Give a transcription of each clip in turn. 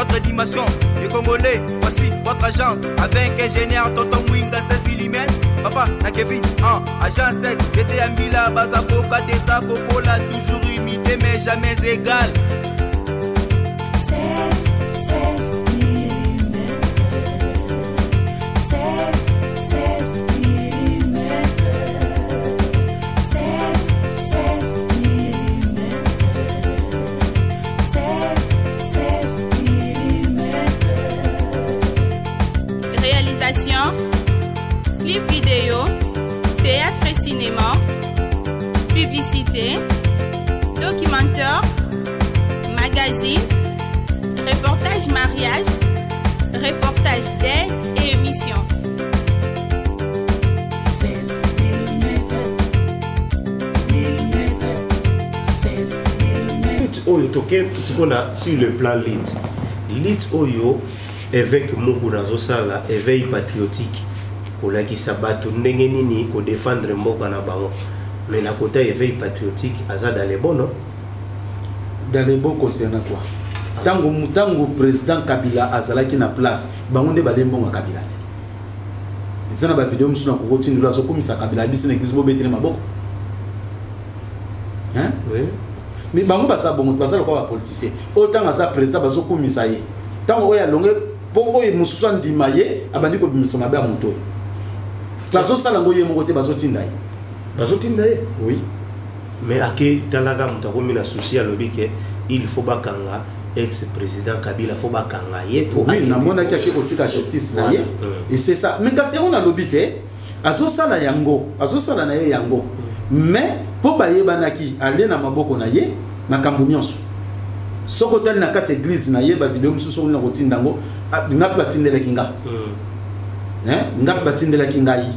notre dimension. Les Congolais, voici votre agence. Avec ingénieur Tonton Winga 16 mm. Papa, na Kevin, agence 16. J'étais à Mila, Bazakoka, Desa, Kokola, toujours imité mais jamais égal. 16 mm. 16 mm. 16 mm. 16 mm. Réalisation, clip vidéo, théâtre et cinéma, publicité, documentaire, magazine, reportage mariage, reportage d'aide et émission. 16 mm. 16 mm. Oyo toke sur le plan lit oyo avec Mokunazo Sala éveil patriotique pour la qui sabato ndenge nini ko défendre mboka na bango mais na côté éveil patriotique aza dans les bons non dans les bons concernant quoi tango président Kabila azalaki na place bango nde balembonga Kabila ti zana ba vidéo musuna ko tindula so komisa Kabila bisi na kizibo betele maboko hein oui mais bango basa bongo basa ko ba politicien autant asa président baso komisa ye tango oya longe bongo ye mususu ndima ye abandi ko bimisa mabe amoto baso sala ngoye mo kote baso tinda ye oui mais ake talaga mutakomi na souci alobi ke il faut bakanga ex-président Kabila faut bakanga ye faut oui na mona ki akotika justice na ye et c'est ça mais kasi on a lobité aso sala na ye yango mais po ba yebanaki ale na maboko na ye makambo nyonso soko tali na kati église na ye ba vidéo mususu na kotinda ngo ngapi batindela kinga ngapi batindela kinga yi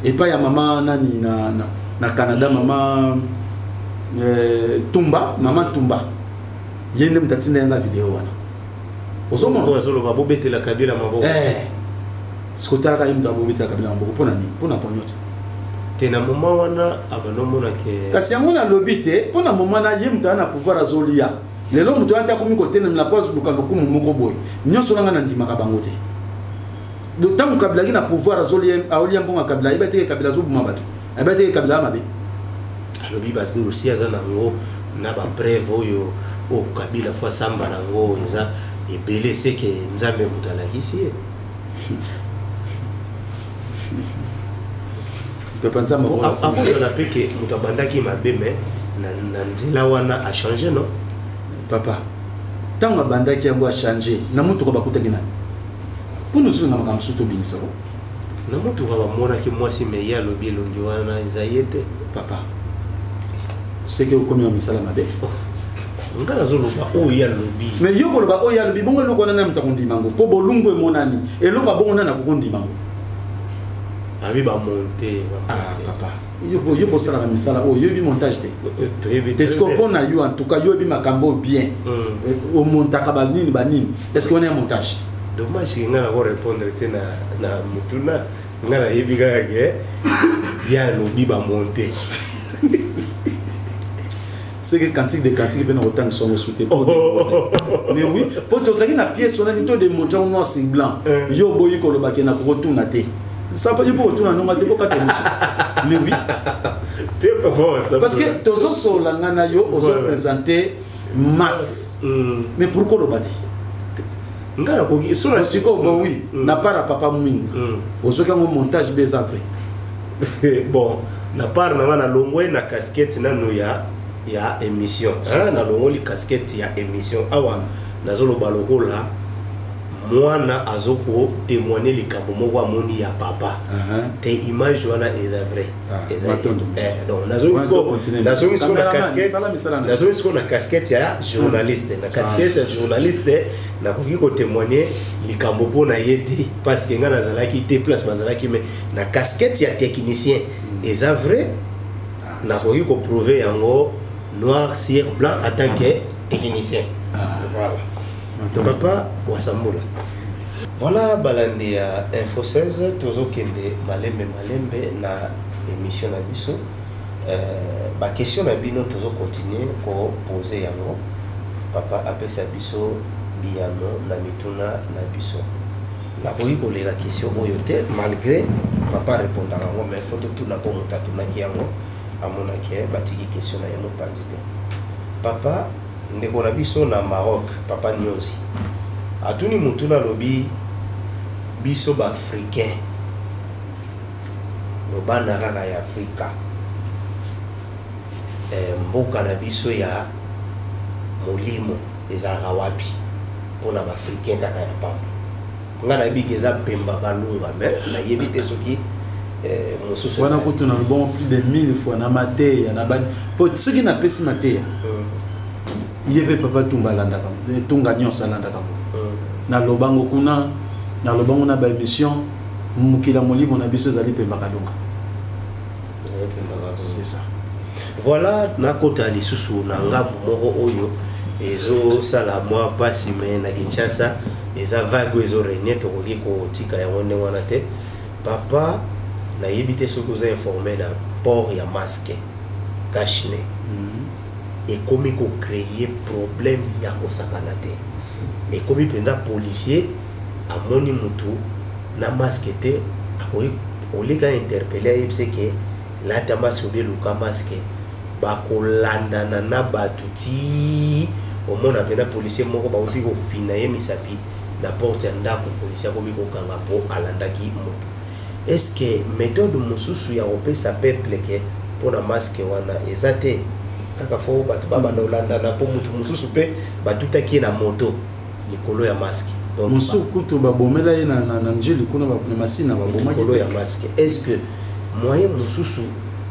et pas ya mama nani na Canada mama Tumba yende mtatinda nga vidéo wana osoma ozolo ba bobetela Kabila maboko sikotala ka yimta bobetela Kabila maboko pona ponyoti tena moma wana abanomona ke kasi yango na lobité pona moma na yimta na pouvoir azolia lelo muto anta komi kotena na pose luka lokumu moko boy nyonso nga na ndima ka bango te do tamu Kabila ki na pouvoir azolia aolia mbonga Kabila ibate Kabila zobuma bato ibate Kabila mabe alobi parce que aussi azana ngo na ba preuve oyo o Kabila fois samba nango eza ebele c'est que nzambe mutala ici pepanza mo akoza na peke mutabandaki mabe mais na nzela wana a changer non papa tanga bandaki yango a changer na mutu ko bakutaki na puno sulu na makamsu to binisa ko na mutu ko ba mona ki mwasi me ya lobi longi wana ezayete papa c'est que comme misala mabe ngala zoloba o ya lobi mais yoko loba o ya lobi bongo loko na mtakundi mango po bolungu e monani eloko bongo na kukundi mango abi ba monter papa yoko sala na misala o yobi montage te est-ce que pour na yo en tout cas yobi makambo bien o montaka ba nini est-ce qu'on est un montage dommage ngala ko répondre te na mutuna ngala yebi ga ya lobi ba monter c'est que cantique de cantique ben autant sont souhaité mais oui pour tous ceux qui na pièce on a plutôt des montants noir c'est blanc yo boyi ko loba na ko tuna te ça pas yo tuna no mate ko ka mais oui tu pas bon ça parce que tous so la ngana yo on se présenter masse mais pourquoi loba te ngala ko sur la siko bon oui na para papa mwinga ozoka ngo montage без vrai bon na part na longwe na casquette na no ya émission na longoli casquette ya émission awa nazolo balokola mwana azoko témoigner likambo moko amoni ya papa te image wana eza vrai donc nazo na casquette ya journaliste na casquette ya journaliste na koki ko témoigner likambo pona yedi parce que nga nazalaki te place bazalaki mais na casquette ya technicien eza vrai na koki ko prouver yango noir sur blanc en tant que technicien. Voilà. Papa Wasambula. Voilà balandi ya Info 16 tozo kende malembe na émission na biso. Ba question na bino tozo continuer ko poser yango. Papa apesa biso biyano na mituna na biso nakoki kolela question oyo te malgré papa répondaka yango mais faut totuna mpo moto atunaki yango amonaki batiki question na ye mopanzi te papa ndeko na biso na Maroc papa Nyonzi atuni mutuna lobi biso baafricain lobana kaka ya Afrika mboka na biso ya molimo ezalaka wapi mpona baafricain kaka ya pamba nga nayebi eza pemba kalunga mais nayebi te soki mosusu wana kutuna bon plus de 1000 fois na mateya na bani po soki napesi mateya yebe papa tumba alandaka tunga nyonso alandaka na lobango kuna na lobango na baémission mokila molimo na biso ezali pemba kalunga c'est ça voilà nakota lisusu na ngambu moko oyo ezosala mwa pasi me na Kinshasa eza vague ezorenie tokoki kotika yango ndenge wana te papa nayebi te soki oza informé na port ya masque cache-nez ekomi kocreye problème ya kosakana te ekomi mpenza policier amoni mutu na masque te akoki oleka interpellé ayebise ke lata masque obe luka masque bakolandana na bato ti omona mpenza policier moko bauti kofina ye misapi na porte ya ndako policier akomi kokanga mpo alandaki moto est-ce que méthode mosusu ya kopesa peuple ke mpona masque wana eza te kaka fo bato babanda olandana mpo motu mosusu mpe batutaki na moto likolo ya masque mosusu kutu babomela ye na njeli kuna na masina babomaki likolo ya masque est-ce que moyen mosusu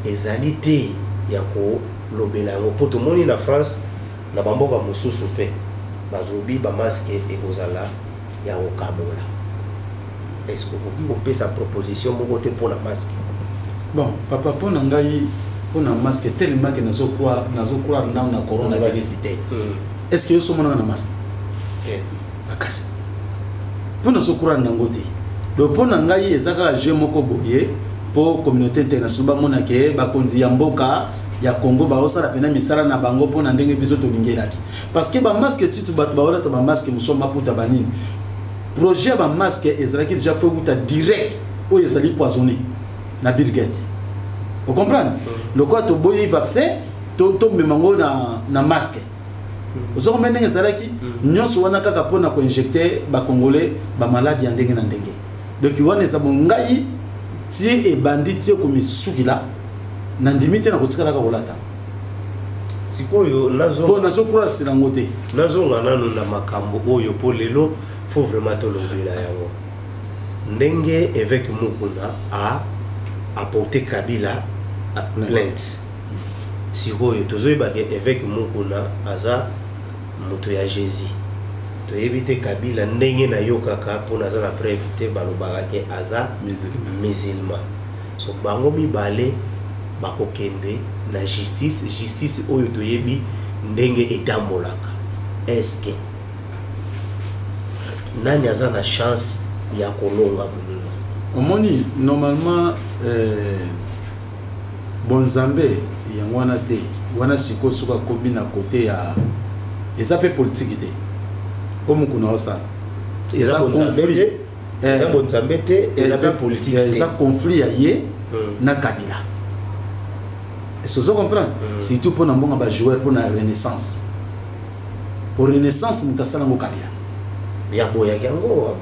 ezali te ya kolobela yango mpo tomoni na France na bamboka mosusu mpe bazobi bamaske ekozala ya kokabola est-ce que okoki kopesa proposition moko te mpona masque bon papa mpona ngai mpona masque tellement ke nazokroire nao na coronavirus te est-ce que yo somonaka na masque makasi mpo nazokroire nango te donc mpona ngai eza kaka jeu moko boye mpo communauté internationale bamonake bakonzi ya mboka ya Congo baosala pena misala na bango mpona ndenge biso tolingelaki parce que bamasque titu bato baolata bamasque mosusu maputa banini projet ya bamasque ezalaki déjà fait wuta direct oyo ezali poisonné na Bill Gates vous comprenez lokola toboyi vaccin tomemango na masque ozomona ndenge ezalaki nyonso wana kaka mpona koinjecte bacongolais bamaladi ya ndenge na ndenge donc wana eza bongai tie ebandi tie komisukila na ndimi te na kotikalaka kolata sikoyo nazokroire silango te nazonga nano na makambo oyo mpo lelo faut vraiment tolobela yango ndenge évêque Mukuna a apporté Kabila à plainte sikoyo tozoyebaka évêque Mukuna aza moto ya Jésus toyebi te Kabila ndenge na yo kaka mpona aza na preuve te balobaka ke aza musulman so bango mibale bakokende na justice oyo toyebi ndenge etambolaka est-ce que nani aza na chance ya kolonga monino omoni normalement bonzambe yango wana te wana siko soka kobi na kote ya eza pe politique te po Mukuna osala eza conflit eza bonzambe te eza pe politique te eza conflit ya ye na Kabila est-ce que vous comprenez surtout pour na mbonga ba joueur pour na renaissance pour renaissance mutasala ngo Kabila ya boya yango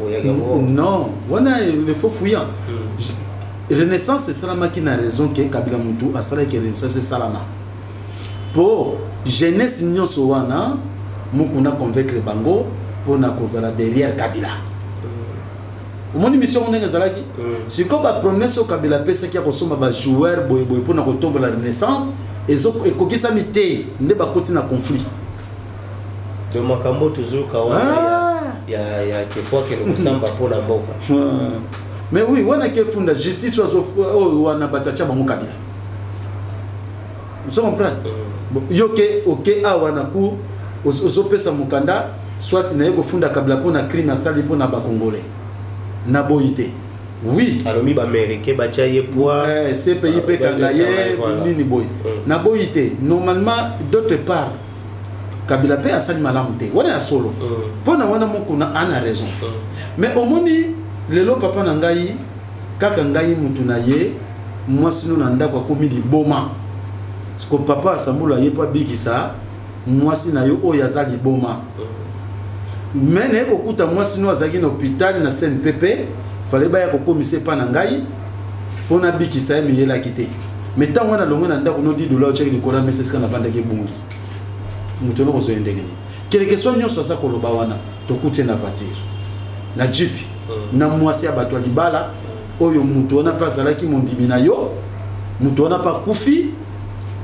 non wana le faux fouillant renaissance c'est ça qui na raison que Kabila mutu asala que renaissance c'est salama pour jeunesse nyonso wana Mukuna convaincre bango pour na kozala derrière Kabila mon mission on est zalaki c'est comme la promesse au Kabila pesa qui a kosoma ba joueur boy pour na kotomba la renaissance et kokisa mité nde ba koti na conflit de makambo toujours kawana ya kefwa ke kusamba pona mboka mais oui wana ke funda justice wana batacha bango Kabila vous comprenez yoke OK awana ku ozopesa mukanda soit na yeko funda Kabila pona crime asali pona ba congolais na boyité oui alomi ba américain ba chaye poids ces pays pe kangaye nini boy na boyité normalement d'autre part Kabila pe asali malamu te wana ya solo pona wana moko na ana raison mais omoni lelo papa na ngai kaka ngai mutu na ye mwasi no na ndako akomi liboma ko papa asambula ye pa bikisa mwasi na yo oyo aza liboma mais na kokuta mwasi no azaki na hôpital na CNPP fallait ba ya kokomisa pa na ngai pona bikisa ye miyela kite mais tant wana longo na ndako no di dola check ni kola message kana banda ke bungi mutu no kozo ndenge ni quel que soit nyonso sa koloba wana to kutie na voiture na jeep na mwasi ya bato libala oyo mutu ona pa zalaki mondimi na yo mutu ona pa kufi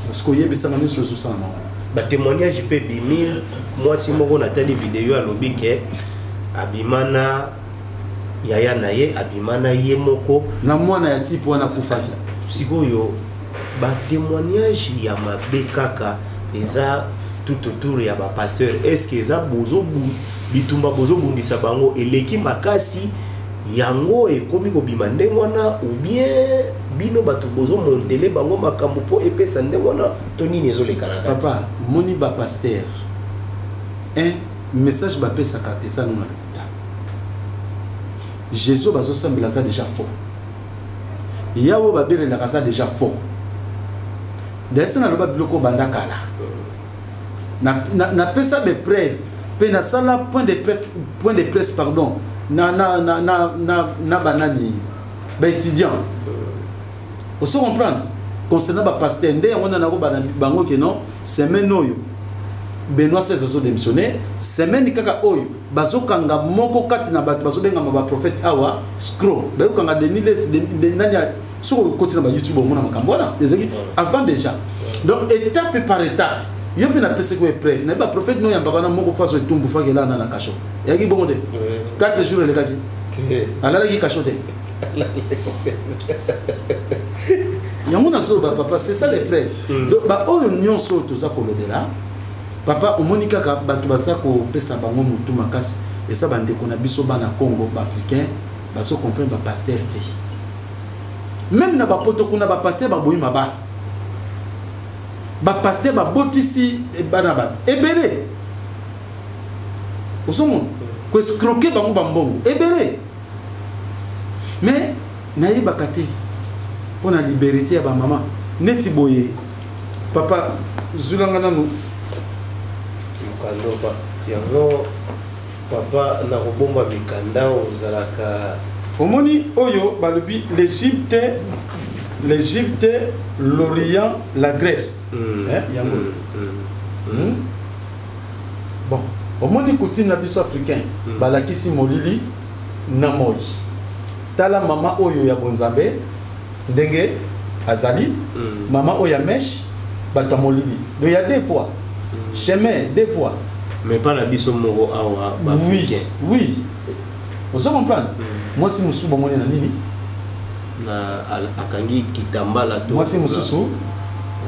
parce que yebisa ngani so so na ba témoignage pe bimi mwasi moko na tali vidéo ya lobike abimana yaya na ye abimana ye moko na mwana ya type wana kufaki sikoyo ba témoignage ya mabe kaka eza tout autour ya ba pasteur est-ce que eza bozo bitumba bozo bundisa bango eleki makasi yango ekomi kobima ndenge wana ou bien bino bato bozo montele bango makambo po epesa ndenge wana to nini ezoleka na kati papa moni ba pasteur un message ba pesa ka eza non na Jésus bazo sambela ça déjà faux yawo babele la ça déjà faux desa na loba biloko banda kala na pesa de preuve pe na sala point de presse pardon na banani ba étudiant on se comprendre concernant ba pasteur ndé on na ko bango que non semaine oyo Benoît XVI a démissionné semaine kaka oyo bazokanga moko kati na bato bazobenga ba prophète awa scroll bazokanga Deniles de nania sur le côté na YouTube on na makambo wana avant déjà donc étape par étape yobi na pese ko prêt na ba prophète no yamba kana moko faso etumbu fa kela na kacho yaki bongo de 4 jours le kaki ala ki kacho te yamuna so ba papa c'est ça les prêts donc ba oyo nyonso to za kolobela papa omoni kaka bato basa ko pesa bango mutu makasi esa bande ko na biso bana Congo ba africain baso comprendre ba pasteur te même na ba poto kuna ba pasteur ba boyi maba ba pasteur ba botisi e bana ba ebele osomo ko escroquer bango bambongo ebele mais na ye bakate pour la liberté ya ba mama neti boye papa zulanga nanu kandopa yango papa na robomba mikanda ozalaka omoni oyo balobi l'Égypte l'Orient la Grèce yango bon omoni coutume na biso africain balakisi molili na moi tala mama oyo ya bonzambe ndenge azali mama oyo ya mesh bato molili donc il y a des fois chemin des fois mais pas la biso moko awa ba oui on se comprend moi si musuba moni na nini na akangi kitambala to moi si mususu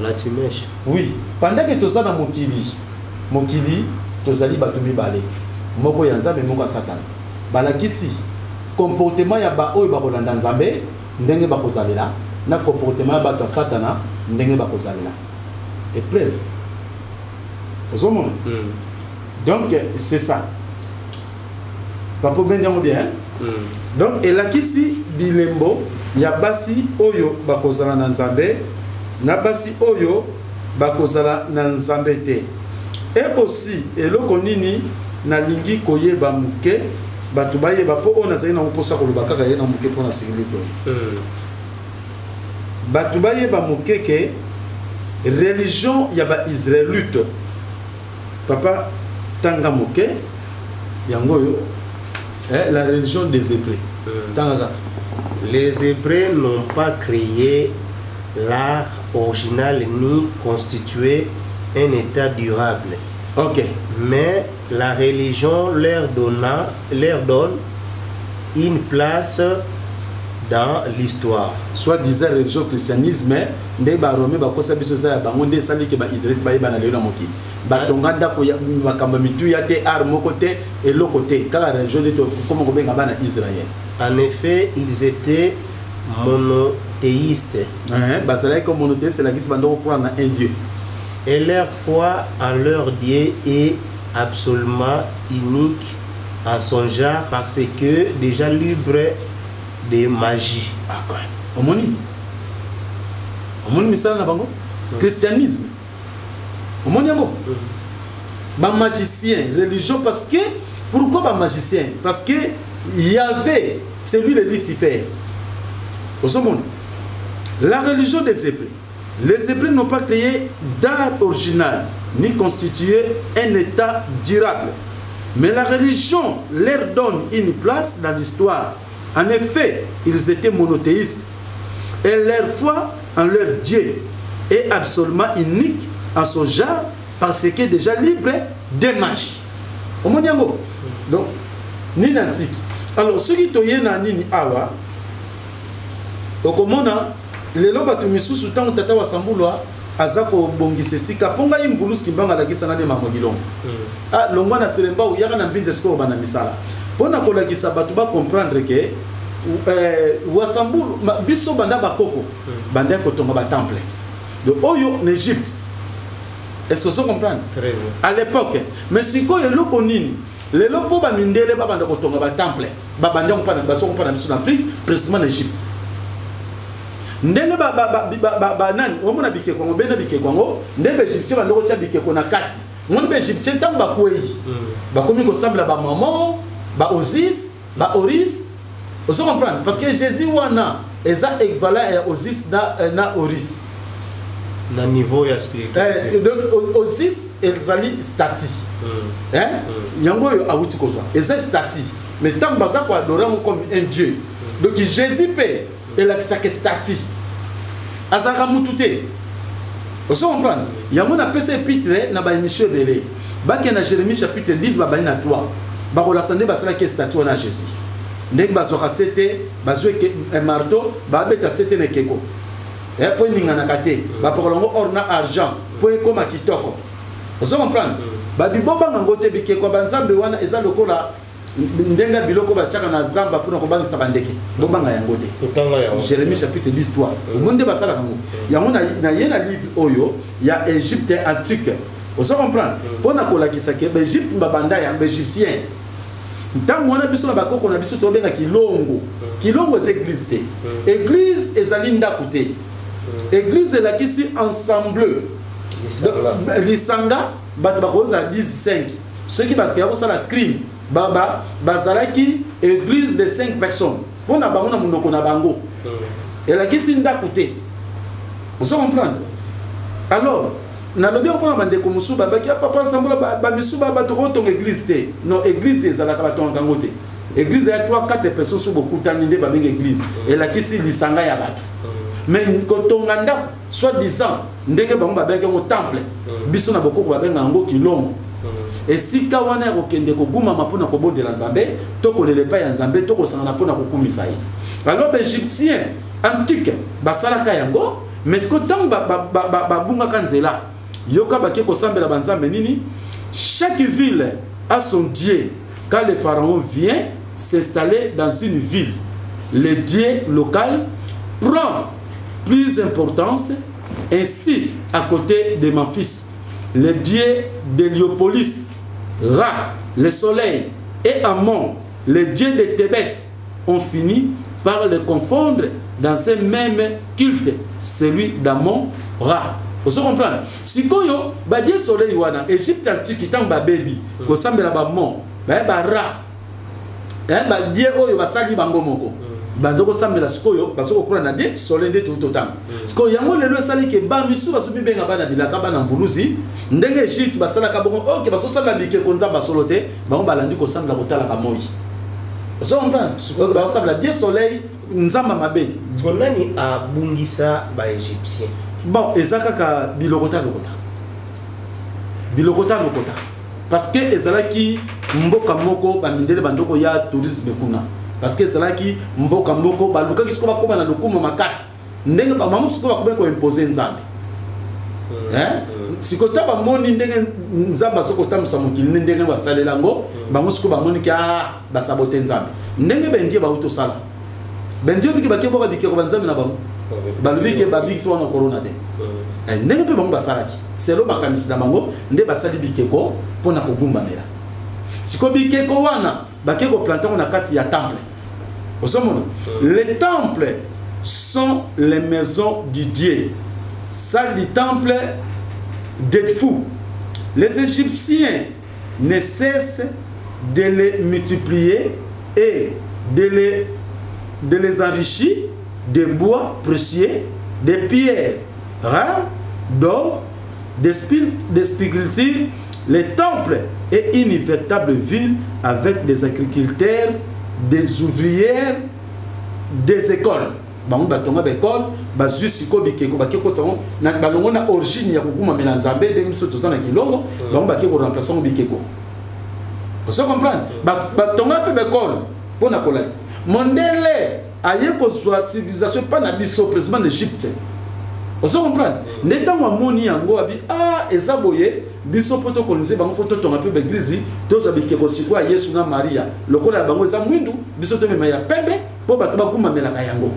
la timesh oui pendant que toza na mokili tozali bato mibale moko ya nzambe moko ya satana balakisi comportement ya ba oyo bakolanda nzambe ndenge bakozalela na comportement ya bato ya satana ndenge bakozalela épreuve donc c'est ça papa bendiamo bien donc elakisi bilembo ya basi oyo bakozala na nzambe na basi oyo bakozala na nzambe te et aussi eloko nini nalingi koyeba muke bato bayeba po oyo nazali na mposa koloba kaka ye na muke mpona sécurité bato bayeba muke ke religion ya ba israélite papa tanga moke yango yo la religion des Hébreux tanga les Hébreux n'ont pas créé l'art original ni constitué un état durable. OK, mais la religion leur donne une place dans l'histoire. Soit disant religion christianisme nde ba rome ba kosa biso za bango nde sali ke ba Israël ba yeba na lelo moki ba tonganda ko ya makamba mitu ya te ar moko te et le côté kala religion de comme ko benga bana Israël. En effet, ils étaient monothéistes. Ba sala ko monothéiste la kisi bando ko prendre un dieu. Et leur foi en leur Dieu est absolument unique en son genre parce que déjà libre de magie. Omoni misala na bango christianisme. Omoni yango ba magicien religion parce que pourquoi ba magicien? Parce que il y avait celui de Lucifer. La religion des Hébreux. Les Hébreux n'ont pas créé d'art original ni constitué un état durable. Mais la religion leur donne une place dans l'histoire. En effet, ils étaient monothéistes. Et leur foi en leur Dieu est absolument unique en son genre parce que déjà libre des mages. Donc, ni l'antique. Alors, ce qui est na nini awa, okomona lelo batu misusu tango tata wa sambulwa azako bongise sika ponga imvulus kimbanga la kisa na de mamogilongo. Ah, longwa na selemba u yaka na mbinze siko bana misala. Pona ko la kisa batu ba comprendre que wasambulu biso banda bakoko banda ko tonga ba temple. De oyo en Égypte. Est-ce que vous comprenez? Très bien. À l'époque, mais si ko yelo konini les lopos ba mindele ba banda ko tonga ba temple ba banda ko pana baso ko pana en Afrique précisément en Égypte. Ndenge ba nani omona bike ko bena bike ko ndenge Égyptien ba ndoko tia bike ko na kati mon be Égyptien tant ba kwei ba komi ko sambla ba maman ba Osis ba Oris. Vous comprenez? Parce que Jésus wana eza équivalent à Osis na Oris na niveau ya spiritualité. Donc Osis ezali stati. Yango yo awuti kozwa. Eza stati. Mais tant baza ko adorer comme un dieu. Donc Jésus paie et la stati. Azaka mutute. Vous comprenez? Yango na pese épître na ba émission belé. Ba ke na Jérémie chapitre 10 ba bali na 3. Ba ko la sande ba sala ke stati wana Jésus. Ndenge bazoka sete bazwe un marteau ba beta sete ne keko. Et pour ninga na kate ba pokolongo or na argent pour ekoma kitoko. Vous comprenez? Ba biboba ngote bike kwa banzambe wana eza lokola ndenga biloko ba chaka na zamba pour ko bangisa bandeke. Bobanga yangote. Kotanga ya Jérémie chapitre 10 3. Omonde basala kango. Yango na yena livre oyo ya Égypte antique. Vous comprenez? Pona ko la kisake ba Égypte babanda ya égyptien. Ntango wana biso na bakoko na biso to benga kilongo. Kilongo c'est église te. Église ezali ndako te. Église est là qui s'est ensemble. Lisanga, bakoza 10-5. Ceux qui basent la crime, bazalaki église de 5 personnes. On a bango na munoko na bango. Et là qui s'est ndakouté. On se comprend. Alors, na lobi on bande ko musu babaki papa ensemble ba misu ba to ton église te. Non, église ezalaka ba ton kangote. Église ya 3-4 personnes sur beaucoup taninde ba benga église. Et là qui s'est lisanga ya bato. Mais quand on a soi-disant, ndenge bango babenge au temple, biso na boko babenga ngo kilongo. Et si kawana okende ko guma mapona ko bondela nzambe, to ko lele pa ya nzambe, to ko sangana pona ko kumisa yi. Alors l'Égyptien antique basalaka yango, mais ce que tant ba bunga kanzela, yoka bake ko sambela banzambe nini, chaque ville a son dieu. Quand le pharaon vient s'installer dans une ville, le dieu local prend plus d'importance. Ainsi, à côté de Memphis, le dieu d'Héliopolis, Ra, le soleil, et Amon, le dieu de Thébès, ont fini par le confondre dans ce même culte, celui d'Amon, Ra. Vous comprenez? Si koyo, ba dieu soleil wana, Égypte antique, tant ba baby, ko sambela ba Amon, ba Ra, ba dieu oyo ba sali bango moko. Bandoko sambela sikoyo basoko kula na de soleil de tout autant. Siko yango lelo sali ke ba misu baso bibenga bana bilaka bana mvuluzi ndenge Égypte basala ka bongo OK baso sala bike konza basolote bango balandi ko sambela kotala ka moyi. Baso comprendre siko ba sambela de soleil nzamba mabe. Siko nani a bungisa ba égyptien. Bon ezaka ka bilokota. Parce que ezalaki mboka moko ba mindele bandoko ya tourisme kuna. Parce que c'est là qui mboka moko baluka kisiko bakoma na lokuma makasi ndenge ba mamu siko bakoma ko imposer nzambe siko ta ba moni ndenge nzamba soko tamsa mokili ndenge basalela ngo bango siko ba moni ka ba saboter nzambe ndenge bendie ba uto sala bendie biki bakebo ba biki ko banzambe na bango balubi ke ba biki so na corona te ndenge pe bango basalaki selo bakamisi na bango nde basali bikeko mpona kogumbamela siko bikeko wana bake koplante ngo na kati ya temple osomona les temples sont les maisons du Dieu salle du temple d'être fou les Égyptiens ne cessent de les multiplier et de les enrichir de bois précieux, de pierres rares, d'or, de sculptures. Le temple est une véritable ville avec des agriculteurs, des ouvrières, des écoles. Bango batonga l'école, bazu siko bikeko bakeko tsango na balongo na origine ya kokuma melanzambe de miso tozana kilongo, bango bakeko remplaçant bikeko. Vous comprenez? Batonga pe l'école pour na kolasi. Mondele aye ko soit civilisation pas na biso président d'Égypte. Vous comprenez? Netango amoni yango abi eza boye biso poto kolonise bango photo tonga pe l'église toza bikeko siko ya Yesu na Maria. Lokola bango eza mwindu biso to mema ya pembe po bato bakuma melaka yango.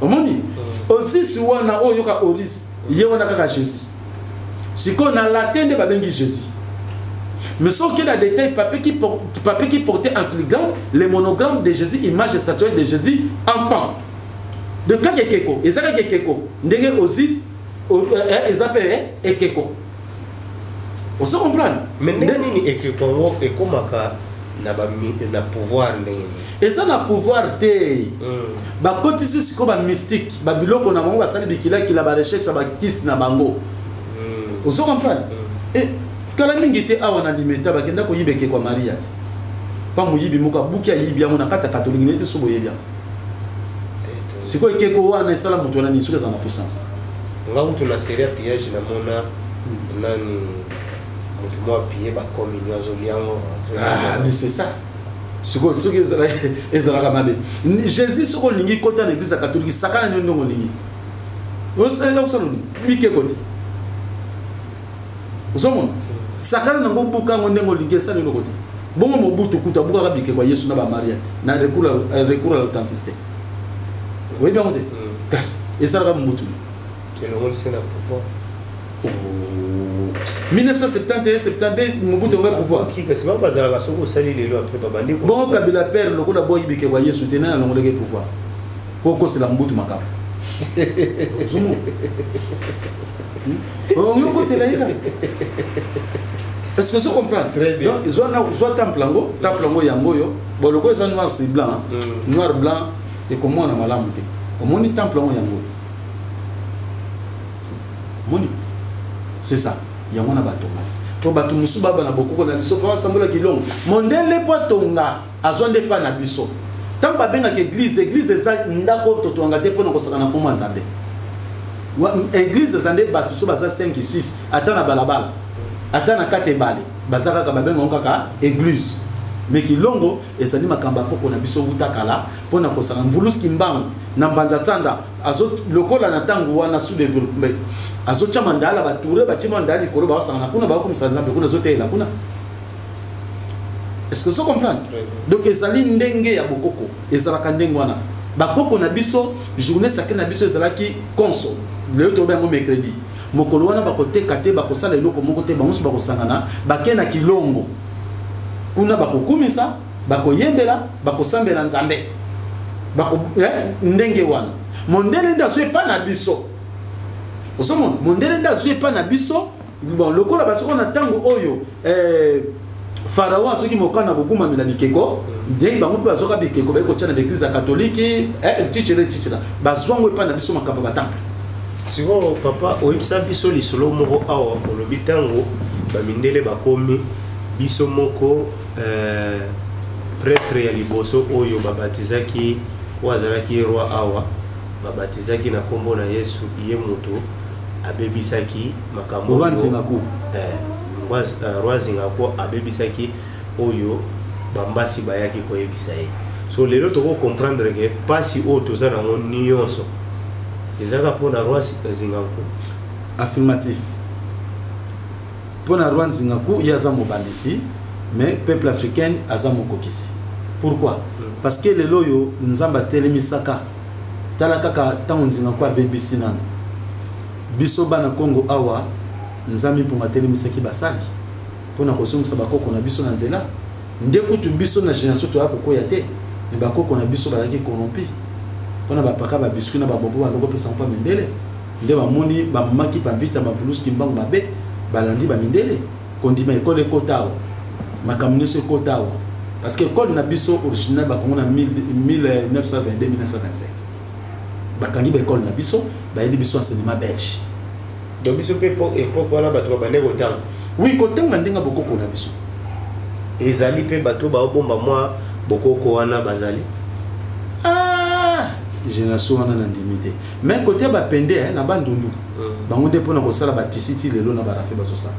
Omoni aussi si wana oyo ka oris ye wana kaka Jésus. Siko na latin de babengi Jésus. Mais sauf qu'il y a des détails, papier qui portait en filigrane les monogrammes de Jésus, image statuette de Jésus, enfant. De quand il y a quelque chose, il y a quelque chose, il y a aussi, il y a quelque chose. On se comprend. Mais il y a quelque chose, et comment il y a pouvoir. Et ça, il y a pouvoir. Quand il y a un mystique, il y a un biloko na bango basali bikila ki la ba recherche ba kiss na bango. On se comprend. Et kala mingi te awa na limeta bakenda ko yibeke kwa Maria ti. Pa muyibi muka bukia yibi yango na kati ya catholique nete so boyebia. Siko ikeko wana esala mutu na nisuka za na puissance. Nga mutu na série piège na mona nani mutu mo pied ba communion azoliango. Ah mais c'est ça. Siko ezala kamabe. Jésus soko lingi kota na église catholique sakana ni ndongo lingi. Osa solo mikeko ti. Uzomona sakana na ngobuka ngondengo ligesa ni lokoti bongo mobutu kuta buka kabike kwa Yesu na ba Maria na recours à l'authenticité oui bien monté kas et ça va mobutu et le monde c'est na pouvoir 1971 72 mobutu va pouvoir qui que c'est pas bazala ka soko sali lelo après babandi bon kabila père lokola boy bike kwa Yesu tena na ngoleke pouvoir koko c'est la mobutu makaba zumu on y côté là. Est-ce que vous comprenez? Très bien. Donc, soit temple yango yo, bon le quoi c'est noir c'est blanc, noir blanc et comment on a malamute. Au moins temple yango. Moni. C'est ça. Yango na batonga. Po batu musuba bana bokoko na biso pa sambola kilongo. Mondele po tonga azonde pa na biso. Tamba benga ke église eza ndako totonga te po na kosakana po manzambe. Église zande batu so baza 5 6 atana balabala atana kati bale bazaka ka babenga kaka église mais kilongo ezali makamba koko na biso utakala pona kosanga mvuluski mbangu na mbanza tsanda azo lokola na tango wana sous développement azo chamandala bature bachimandali kolo ba wasanga kuna ba kumsanza kuna zote la kuna. Est-ce que vous comprenez? Donc ezali ndenge ya bokoko ezalaka ndenge wana bakoko na biso journée sakena na biso ezalaki konso le tobe ngo mercredi mokolo wana bakoteka te bakosala eloko moko te bango so bakosangana bakena kilongo kuna bakokumisa bakoyembela bakosambela nzambe bako ndenge wana mondele nda so epa na biso osomon mondele nda so epa na biso bon lokola basoko na tango oyo Pharaon soki mokana bokuma mila bikeko ndenge bango pe azoka bikeko ba ko tshana l'église catholique tichira bazwango epa na biso makamba batambe. Siko papa oyibisa biso lisolo moko awa olobi tango bamindele bakomi biso moko prêtre ya liboso oyo babatizaki wazalaki roi awa babatizaki na kombo na Yesu ye moto abebisaki makambo roi zingako abebisaki oyo bambasi bayaki koyebisa ye. So lelo toko comprendre que pasi o tozana ngo nyonso ezaka pona roi zingaku affirmatif pona roi zingaku yaza mobandisi mais peuple africain aza mokokisi. Pourquoi? Parce que lelo yo nzamba telemisaka tala kaka tango zingaku abebisi nana biso bana Congo awa nzambi pour matele misaki basali pona kosungisa bakoko na biso na nzela ndekutu biso na génération to akokoya te mais bakoko na biso bazaki corrompi pona bapaka ba biscuit na babombo baloko pesa mpa mindele nde bamoni bamaki bavita bavuluski mbango mabe balandi bamindele kondima ekole kotawa makamuniso ekotawa parce que école na biso original bakongo na 1922 1925 bakangi ba école na biso bayeli biso enseignement belge donc biso pe époque wana bato babane kotanga oui kotanga ndenga bokoko na biso ezali pe bato baobomba mwa bokoko wana bazali génération wana na ndimité mais côté ba pende na bandundu bango nde pona kosala ba tisiti lelo na barafe basosala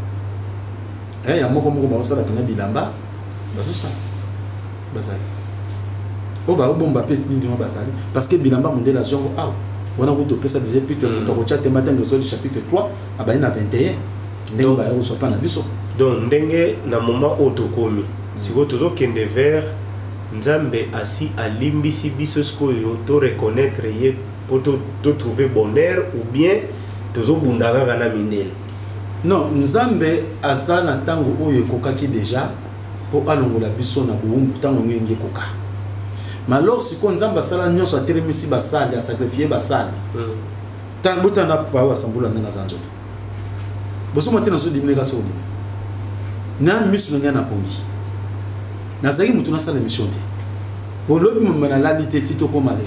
ya moko basosala pena bilamba basosala bazali ba obomba pe ni bazali parce que bilamba mondela zongo wana ko to pesa déjà chapitre to ko chate matin de sol chapitre 3 abani na 21 ndenge ba yo so pa na biso donc ndenge na moment otokomi siko tozo kende vers Nzambe asi alimbisi biso skoyo to reconnaître ye pour to trouver bonheur ou bien tozo bundaka kana mindele. Non, Nzambe asa na tango oyo kokaki déjà pour alongola biso na buumbu tango ngenge koka. Mais alors siko Nzambe asala nyonso atelemisi basali a sacrifier basali. Tango butana pa wa sambula na zanzo. Boso matina so dimine ka so ni. Na misu na na pongi. Nazaki mutu na sala mission te. Olobi mama na lalité tito ko malé.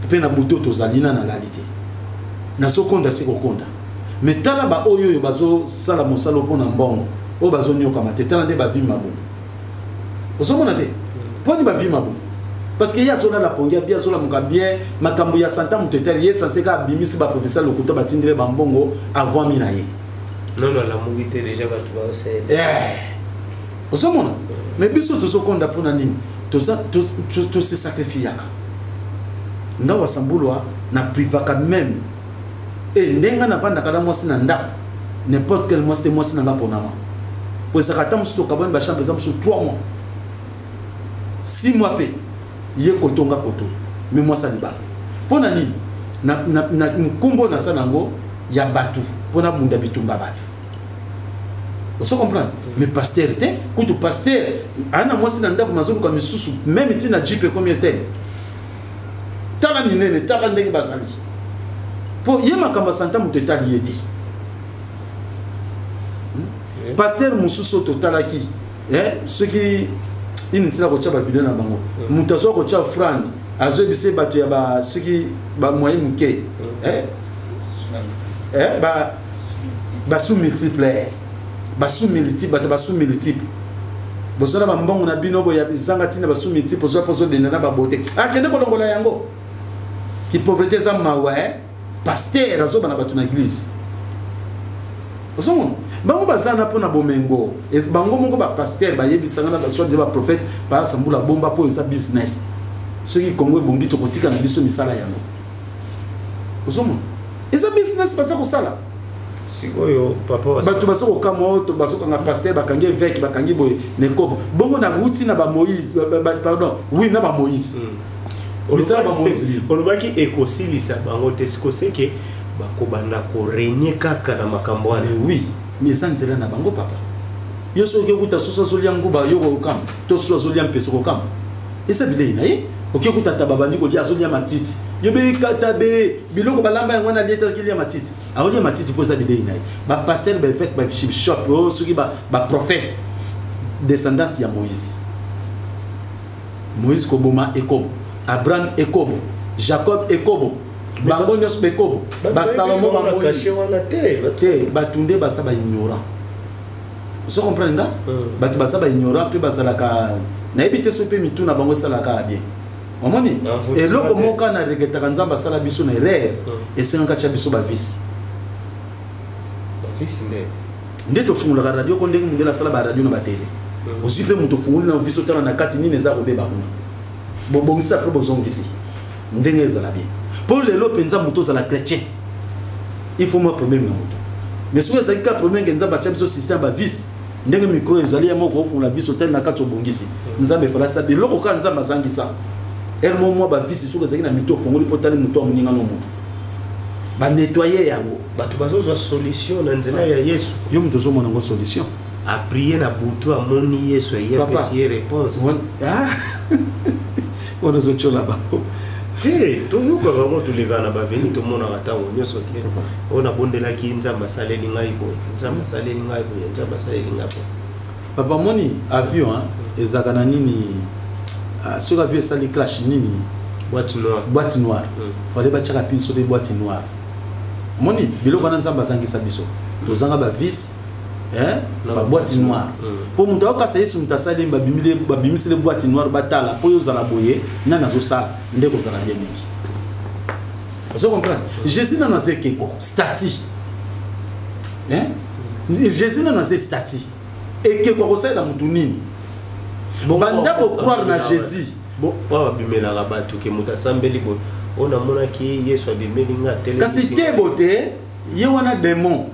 Pe na buto to zalina na lalité. Na so konda siko konda. Mais tala ba oyo yo bazo sala mosalo pona mbongo. O bazo nyoka mateta na de ba vi mabo. Osomona te. Poni ba vi mabo. Parce que ya zona la pongia bien zola muka bien makambo ya santa mutetali ye censé ka bimisi ba professeur lokuta batindire ba mbongo avant minaye. Non la mugité déjà ba tu ba c'est. Osomona. Mais biso tozo konda pona nini to se sacrifiaka nga wasambulwa na privaka même et ndenga na vanda kada mwasi na ndako n'importe quel mwasi na nga pona ma po sakata musto kabone ba chambre comme sur 3 mois 6 mois pe ye kotonga koto mais moi ça liba pona nini na mkumbo na sanango ya batu pona bunda bitumba batu. Vous comprenez? Mais pasteur était, quand tu pasteur, ana moi c'est dans le maison comme sous même tu na jeep combien de temps? Tala minene, tala ndenge basali. Pour yema kamba santa mutetali yeti. Pasteur mususu total qui, ceux qui initila ko tshaba vidéo na bango. Mutaso ko tshaba friend, azo bise batu ya ba ceux qui ba moyen muke. Ba sous multiplier. Basu multiple basu multiple bosona bambongo na bino boya bizanga tina basu multiple pozo de na ba bote akende ko longola yango ki pauvreté za mawa pasteur azo bana batu na église osomon bango bazana pona bomengo es bango moko ba pasteur ba yebisanga na baso de ba prophète ba sambula bomba po esa business ceux qui kongo bombi to kotika na biso misala yango osomon esa business basa ko sala sikoyo papa bato basoko kamo to basoko nga pasteur bakangi évêque bakangi boy nekobo bongo na uti na ba Moïse pardon oui na ba Moïse misala ba Moïse olobaki ekosilisa bango te sikose ke bakobanda ko régner kaka na makambo wana oui mais ça nzela na bango papa yo so ke kuta soso zolia nguba yo ko kam to soso zolia mpeso ko kam esa bile ina ye oke kuta tababandi ko dia zolia matiti yo be katabe biloko balamba yango na lieta kilia matiti aolia matiti poza bile ina ba pasteur ba fait ba bishop o suki ba prophète descendance ya Moïse koboma ekobo Abraham ekobo Jacob ekobo bango nyos bekobo ba Salomon bango caché wana te batunde basa ba ignorant vous comprenez nga batu basa ba ignorant pe basalaka na ebite so pe mituna bango salaka bien omoni eloko moka na regetaka nzamba sala biso na erreur esengaka tia biso ba vice nde tofungulaka radio ko ndenge mundela sala ba radio na ba tele ozwi pe mutu funguli na vice otala na kati nini eza kobeba kuna bobongisa pe bozongisi ndenge ezala bien pour lelo penza mutu ozala chrétien il faut moi problème na mutu mais soki ezali ka problème ke nzamba tia biso système ba vice ndenge micro ezali ya moko ofungula vice otala na kati obongisi nzambe fala sa biloko ka nzamba zangisa ermo moi ba vice soki ezali na mito funguli potali mutu amuninga no mutu ba nettoyer yango bato bazozwa solution na nzela ya Yesu yo muto zo mona ngo solution a prier na butu amoni Yesu ya pesi réponse ah on zo chola ba to yuka vraiment tous les gars na ba veni to mona ata onyo soki ona bondela ki nzamba saleli ngai boy nzamba saleli ngai boy nzamba saleli ngai boy papa moni avion ezaka na nini sur avion sali clash nini boîte noire fallait ba tchaka pinso de boîte noire moni biloko na nzamba zangisa biso tozanga ba vis ba boîte noire po mutu akasa yesu mutasali babimisile boîte noire batala po yo zala boye na nazo sala ndeko zala bien mingi vous comprenez Jésus na naze keko stati Jésus na naze stati et keko ko sala mutu nini banda ko croire na Jésus bon bimela rabato ke mutasambeli bo on a mona ki yesu abimeli nga tele kasi te bote ye wana démon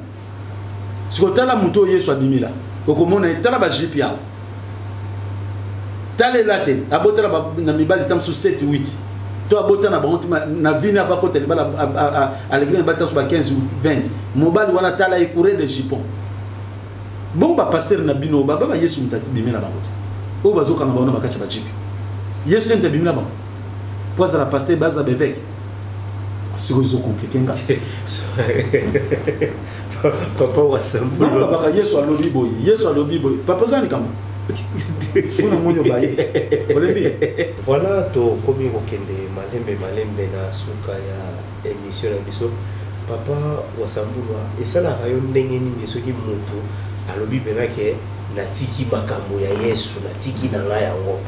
sikotala muto yesu abimila okomona tala ba jipia tale late abotala na mibali tam su 7 8 to abota na bango na vini ava ko tele bala à l'église bata su ba 15 ou 20 mobali wana tala e courir de jipon bon ba pasteur na bino ba yesu mutati bimela bango o bazoka na bango ba kacha ba jipi yesu tente bimela bango poza la pasteur baza bevek c'est compliqué nga papa wasambu papa yesu alobi boy papa zani kama kuna monyo baye olembi voilà to komi kokende malembe na suka ya émission na biso papa wasambu esala rayon ndenge nini soki moto alobi benake natiki makambo ya yesu natiki na la yango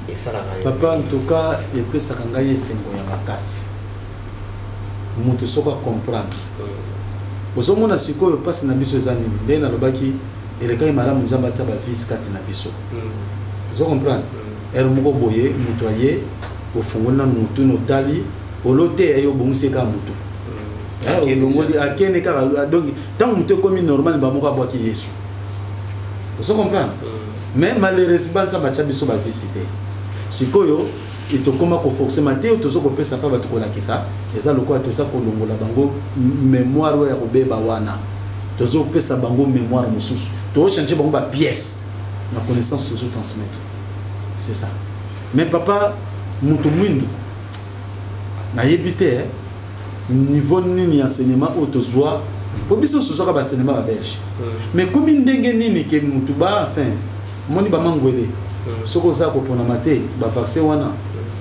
esala rayon papa en tout cas epesaka ngai esengo ya makasi moto soka comprendre osomona sikoyo pasi na biso eza nini nde nalobaki elekai malamu nzambe atia bavisi kati na biso ozo comprendre ere moko boye moto aye ofungoli nanu motu notali oloteya yo obongisi eka motu olongoli akene kaka donc ntango motu ekomi normal bamoko abwaki yesu ozo comprendre mais malheureusement nzambe atia biso bavisi te sikoyo itokoma koforcema te tozo kopesa pa bato kolakisa eza lokola toza kolongola bango mémoire ya kobeba wana tozo kopesa bango mémoire mosusu tozo changer bango ba pièce na connaissance tozo transmettre c'est ça mais papa mutu mwindu na yebite niveau nini enseignement autozwa po biso sozoka ba enseignement ba belge mais comme ndenge nini ke mutu ba enfin moni ba mangwele soko za ko pona mate ba vaccin wana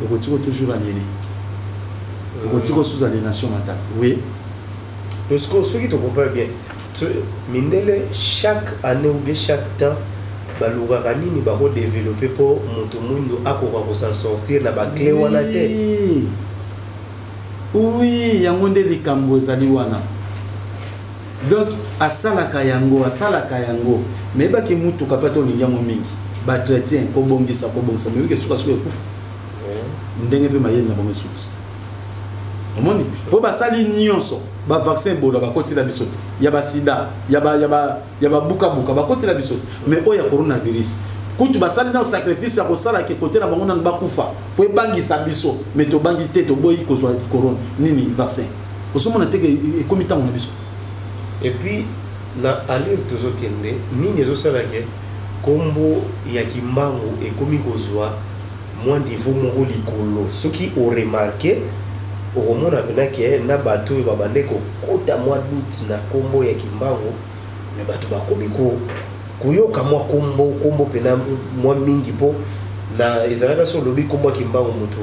ekotiko toujours aliéné ekotiko sous aliénation mentale oui parce que ceux qui te comprennent bien mindele chaque année ou bien chaque temps balugaka nini bako développer pour moto mundo akoka ko s'en sortir na ba clé wana te oui yango nde likambo ezali wana donc asalaka yango mais baki mutu kapata olingi yango mingi ba chrétien ko bongisa mais ke suka ekufa ndenge pe mayeli na bango suki omoni po basali nyonso ba vaccin bola bakotila bisoti ya ba sida ya ba buka bakotila bisoti mais oya coronavirus kutu basali na sacrifice ya kosala ke côté na bango na bakufa po ebangisa biso mais to bangi te to boyi ko so corona nini vaccin osomona te ke ekomi tango na biso et puis na allure tozo kende nini zo sala ke kombo ya kimbango ekomi kozwa moins niveau moko likolo soki o remarquer o romona benake na bato ba bandeko kota moi doute na kombo ya kimbango mais bato ba komiko kuyoka moi kombo pena moi mingi po na ezalaka so lobi kombo kimbango mutu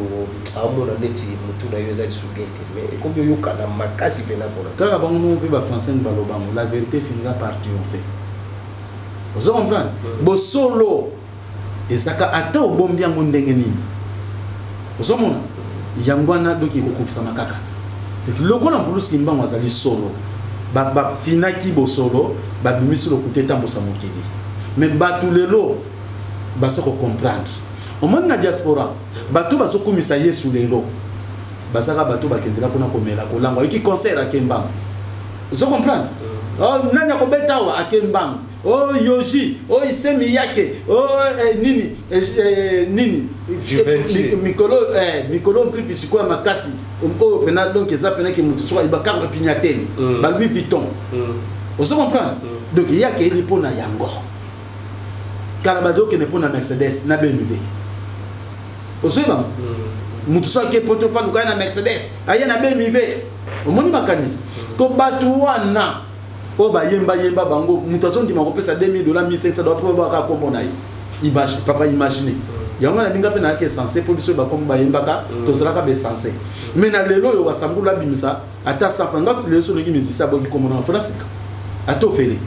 amona neti mutu na yoza disubete mais kombo yoka na makasi pena pona kaka bango no pe ba français balobango la vérité finira par triompher vous comprenez bo solo ezaka ata obombi yango ndenge nini ozomona yango wana doki kokokisa makaka lokola mvulusi mbango azali solo ba finaki bo solo ba bimisi lokute tambosa mokili mais batu lelo baso ko comprendre omoni na diaspora batu baso komisa yesu lelo basaka batu bakendela pona komela kolangwa iki concert akembango ozo comprendre oh nani akobeta wa akembango oh Yoji, oh Isemi Yake, oh nini nini Mikolo Griffiths quoi makasi on pena donc ça pena que mutu soit ba carte pignateli ba Louis Vuitton on se comprend donc il y a que il pour na yango Calabado que ne pour na Mercedes na BMW on se va mutu soit que poto fa na Mercedes aya na BMW au moni makanis ko batu wana o ba yemba bango mutu azondi makopesa $2000 $1500 pour ba ka komona image papa imaginer yango na minga pe na ke censé pour biso ba comme ba yembaka to sera be censé mais na lelo yo wasambula bimisa ata safanga le so ngi misisa bo comme en France ato fele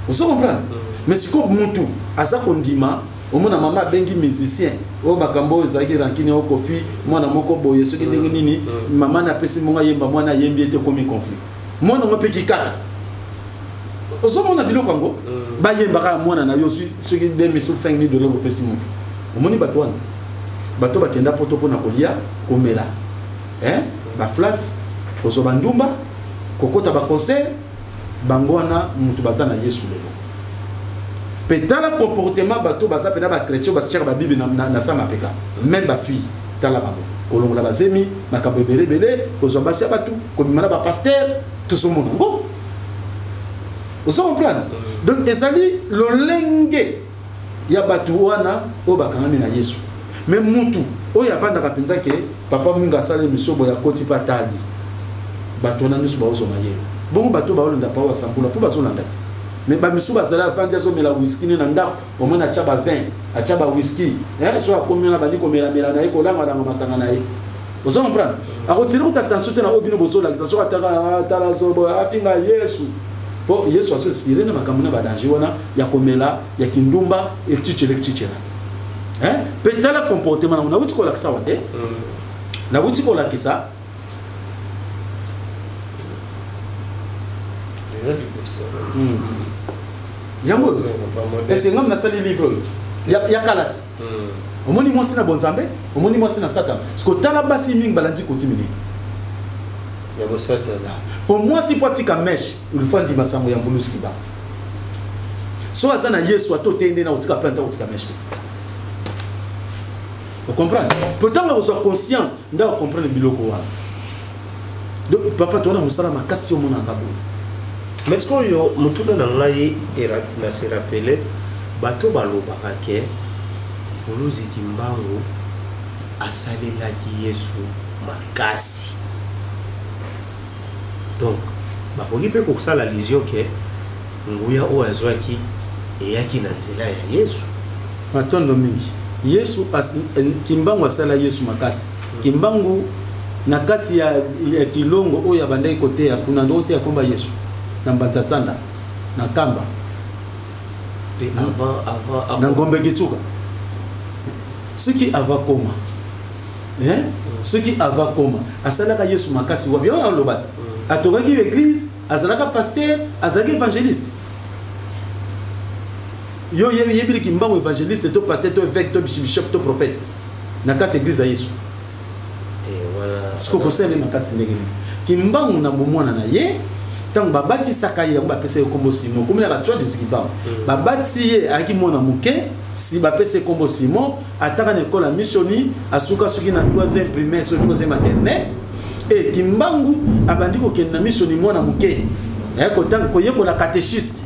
on se comprend mais si ko mutu asa kondima o mona mama bengi musicien o bakambo ezaki rankini o kofi mwana moko boye soki ndenge nini mama na pesi monga yemba mwana yembi ete komi conflit mwana ngope kikata ozo mona biloko ngo ba yemba ka mwana na yo soki $5,000 ko pesi mutu omoni bato wana bato bakenda poto pona kolia komela ba flat kozo bandumba kokota ba concert bangwana mutu bazana Yesu lelo petala comportement bato baza pena ba chrétien basichaka ba bible na sama peka même ba fille tala bango kolongola bazemi makambo belebele kozo basi abatu komimana ba pasteur tout ce monde ngo ozo comprendre donc ezali lolenge ya batu wana o bakangami na Yesu mais mutu oyo avandaka penza ke papa munga sale misobo ya koti patali bato na nusu baozo maye bongo bato baolanda pa wasambula po bazolanda ti mais ba misuba sala avandi zo mela whisky ni na ndako omona chaba vin achaba whisky so akomela bani komela mela na iko langa na masanga na ye ozo comprendre akotira utattention tena obino bozola so ataka tala zobo afinga Yesu po Yesu aso inspiré na makambo na danger wana ya komela ya kindumba etichele petala comportement na wuti ko la kisa wate na wuti ko la kisa yango ese ngam na sali livre ya kalati omoni mwasi na bonzambe omoni mwasi na satan sko tala basi mingi balandi kotimini ya bo satan pour moi si pratique mesh il faut ndi masango ya mbulusi kiba so azana Yesu atotende na utika planta utika mesh vous comprenez pourtant vous avez conscience nda comprendre biloko wa donc papa tona musala makasi yo mona ngabo mais ko yo mutuna na ngai era na se rappeler bato balobaka ke mbulusi kimbangu asalelaki Yesu makasi. Donc bakoki pe kokosala lisio ke nguya o azwaki eyaki na nzela ya Yesu matondo mingi Yesu kimbangu asala Yesu makasi kimbangu na kati ya kilongo oyo abandai kote ya kuna ndote ya komba Yesu na mbanzatsanda na kamba pe avant na ngombe kitsuka ceux avant koma ceux qui avant koma asalaka Yesu makasi wa bien lobati atokaki l'église azalaka pasteur azalaka évangéliste yo yebili kimbango évangéliste to pasteur to évêque to bishop to prophète na kati église ya Yesu siko kosele makasi ndenge kimbango na bomwana na ye tango babati sakaye yango bapesa kombo Simon komela ba 3 disikimbango babati ye aki mona muke si bapesa kombo Simon ataka na école missioni asuka suki na 3e primaire so 3e maternelle et kimbangu abandi ko kenda missioni mona muke kotango koyeko la catéchiste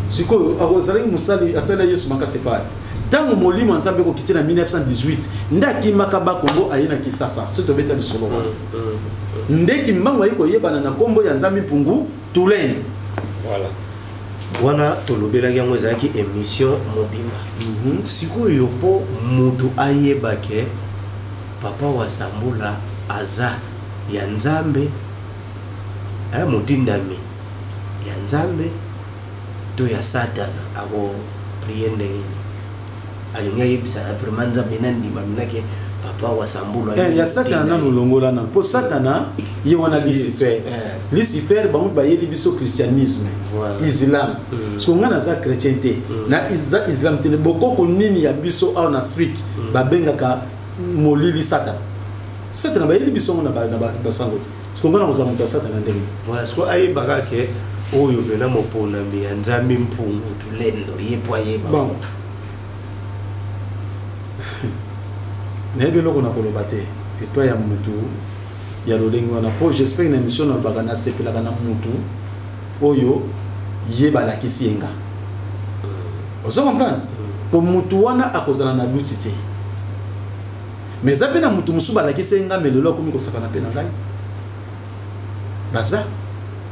siko akozali musali asala Yesu makasi pa tango molimo nzambe ko kitina 1918 ndaki makaba Kongo ayina kisasa soto beta di solo ndeki mbango ayiko yebana na kombo ya nzambe pungu tulene voilà wana tolobela yango ezaki émission mobimba siko yopo mutu ayebake papa wa Sambula aza ya nzambe ay mutindami ya nzambe to ya Satan ako priende ngini alinga yebisa vraiment nzambe nandi maminake papa wa Sambula ya Satan na longola na po Satana ye wana Lucifer ba mutu ba yeli biso christianisme Islam so ngana za chrétienté na Islam tene bokoko nini ya biso en Afrique ba bengaka molili Satan ba yeli biso na ba sangoti so ngana ko zamuta Satan ndenge voilà so ay bagake oyo bena moponami ya nzambe mpungu tulendo yepwa yeba bon nayebi eloko na koloba te epai ya mutu ya lolenge wana po j'espère na émission na lobaka nasepelaka na mutu oyo ye balakisi yenga ozo comprendre po mutu wana akozala na luti te mais eza mpe na mutu mosusu balakisi yenga me lelo akomi kosakana mpe na ngai baza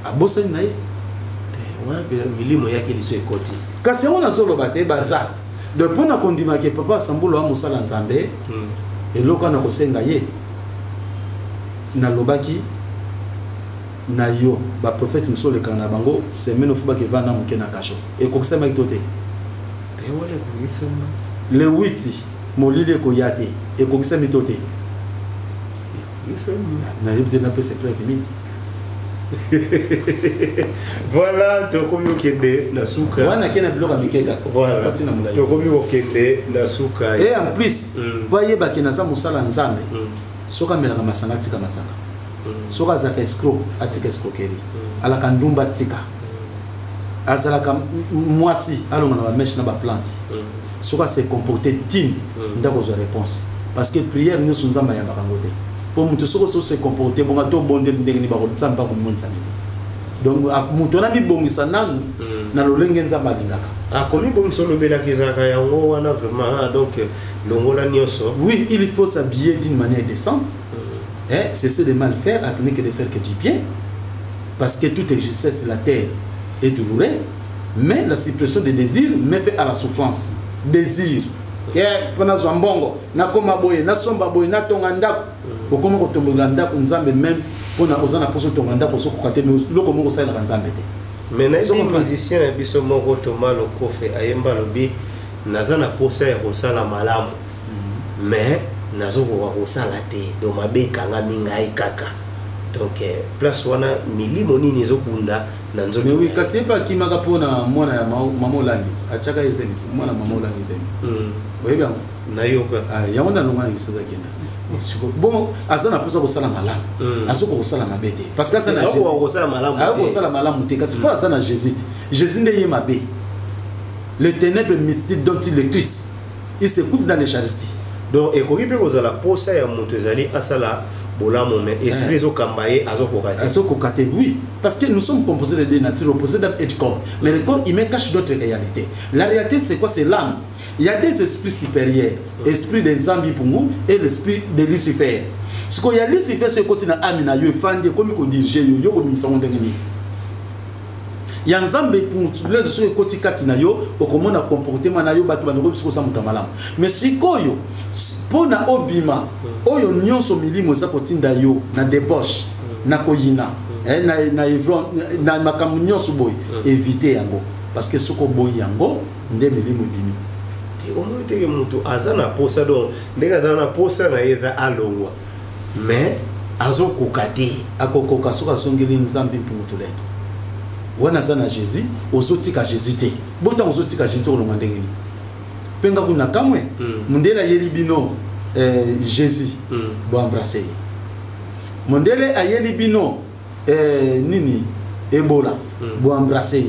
abosani na ye milimo yaki liso ekoti kasi yango nazoloba te baza de mpo na kondimaka papa asambolo wa mosala nzambe eloko wana kosenga ye nalobaki na yo baprofete mosusu olekaka na bango semaine ofubaka evanda moke na kasho ekokisamaki to te le 8 molili ekoya te ekokisami to te nayebi te napesa préveni. Voilà, tokomi okende na suka. Wana kena biloka mikeka. Voilà. Tokomi okende na suka. Et en plus, voyez ba kena za musala nzambe. Soka melaka masanga tika masanga. Soka zaka escroc atika escroquerie. Ala kandumba tika. Azalaka mwasi alonga na ba mèche na ba plante. Soka se comporter digne ndako zo réponse. Parce que prière nous sommes nzamba ya bakangote. Pour mutu soko se comporter bonga to bonde ndenge ni ba ko tsamba ko monza. Donc mutu na mi bongisa nanu na lolenge nzamba lingaka. Ah komi bongisa lobela kezaka yango wana vraiment donc longola nyoso. Oui, il faut s'habiller d'une manière décente. Cesser de mal faire, apprendre que de faire que du bien. Parce que toute existence sur la terre est douloureuse, mais la suppression des désirs met fait à la souffrance. Désir. Pendant ce mbongo, na koma boye, na somba boye, na tonganda, okoma ko tonganda nzambe même pona ozana poso tonganda ko soko kate mais loko moko sala nzambe te. Mais na les musiciens na biso moko Thomas Lokofe ayemba lobi nazana posa ya kosala malamu. Mais nazo ko kosala te do mabeka ngami ngai kaka. Donc place wana milimo nini ezokunda na nzoto. Mais oui, kasi pa kimaka pona mwana ya mama Langit. Achaka ezemi mwana mama Langit ezemi. Oui bien. Na yoka. Ah yango na longa ngisaza kenda. Bon, azana posa ko sala malamu. Azoko ko sala mabete. Parce que ça na Jésus. Ko sala malamu. Ah ko sala malamu te kasi pas azana Jésus. Jésus ndeye mabe. Le ténèbre mystique dont il est Christ. Il se couvre dans l'Eucharistie. Donc ekokipe kozala posa ya moto ezali asala bolamo mais esprit zokambaye azokokate oui parce que nous sommes composés de deux natures opposées d'âme et de corps mais le corps il cache d'autres réalités. La réalité c'est quoi? C'est l'âme. Il y a des esprits supérieurs, esprit de Nzambi Pungu et l'esprit de Lucifer. Ce qu'il y a Lucifer c'est côté na âme na yo fande comme ko diriger yo ko misa ndenge ni. Ya Nzambe pour le de côté katina yo okomona comportement na yo batu ba ngo biso sa mutamalam. Mais sikoyo pona obima oyo nyonso milimo za kotinda yo na débauche na koyina na ivron na makambo nyonso boy éviter yango parce que soko boy yango nde milimo bimi te omo te mutu azana posa donc ndenge azana posa na yeza alongwa mais azokokate akokoka soka songeli Nzambe pour tulendo wana sana Jésus ozotika Jésus te bota ozotika Jésus to longa ndenge ni penga kuna kamwe mundela yeli bino Jésus bo embrasser mondele ayeli bino nini Ebola bo embrasser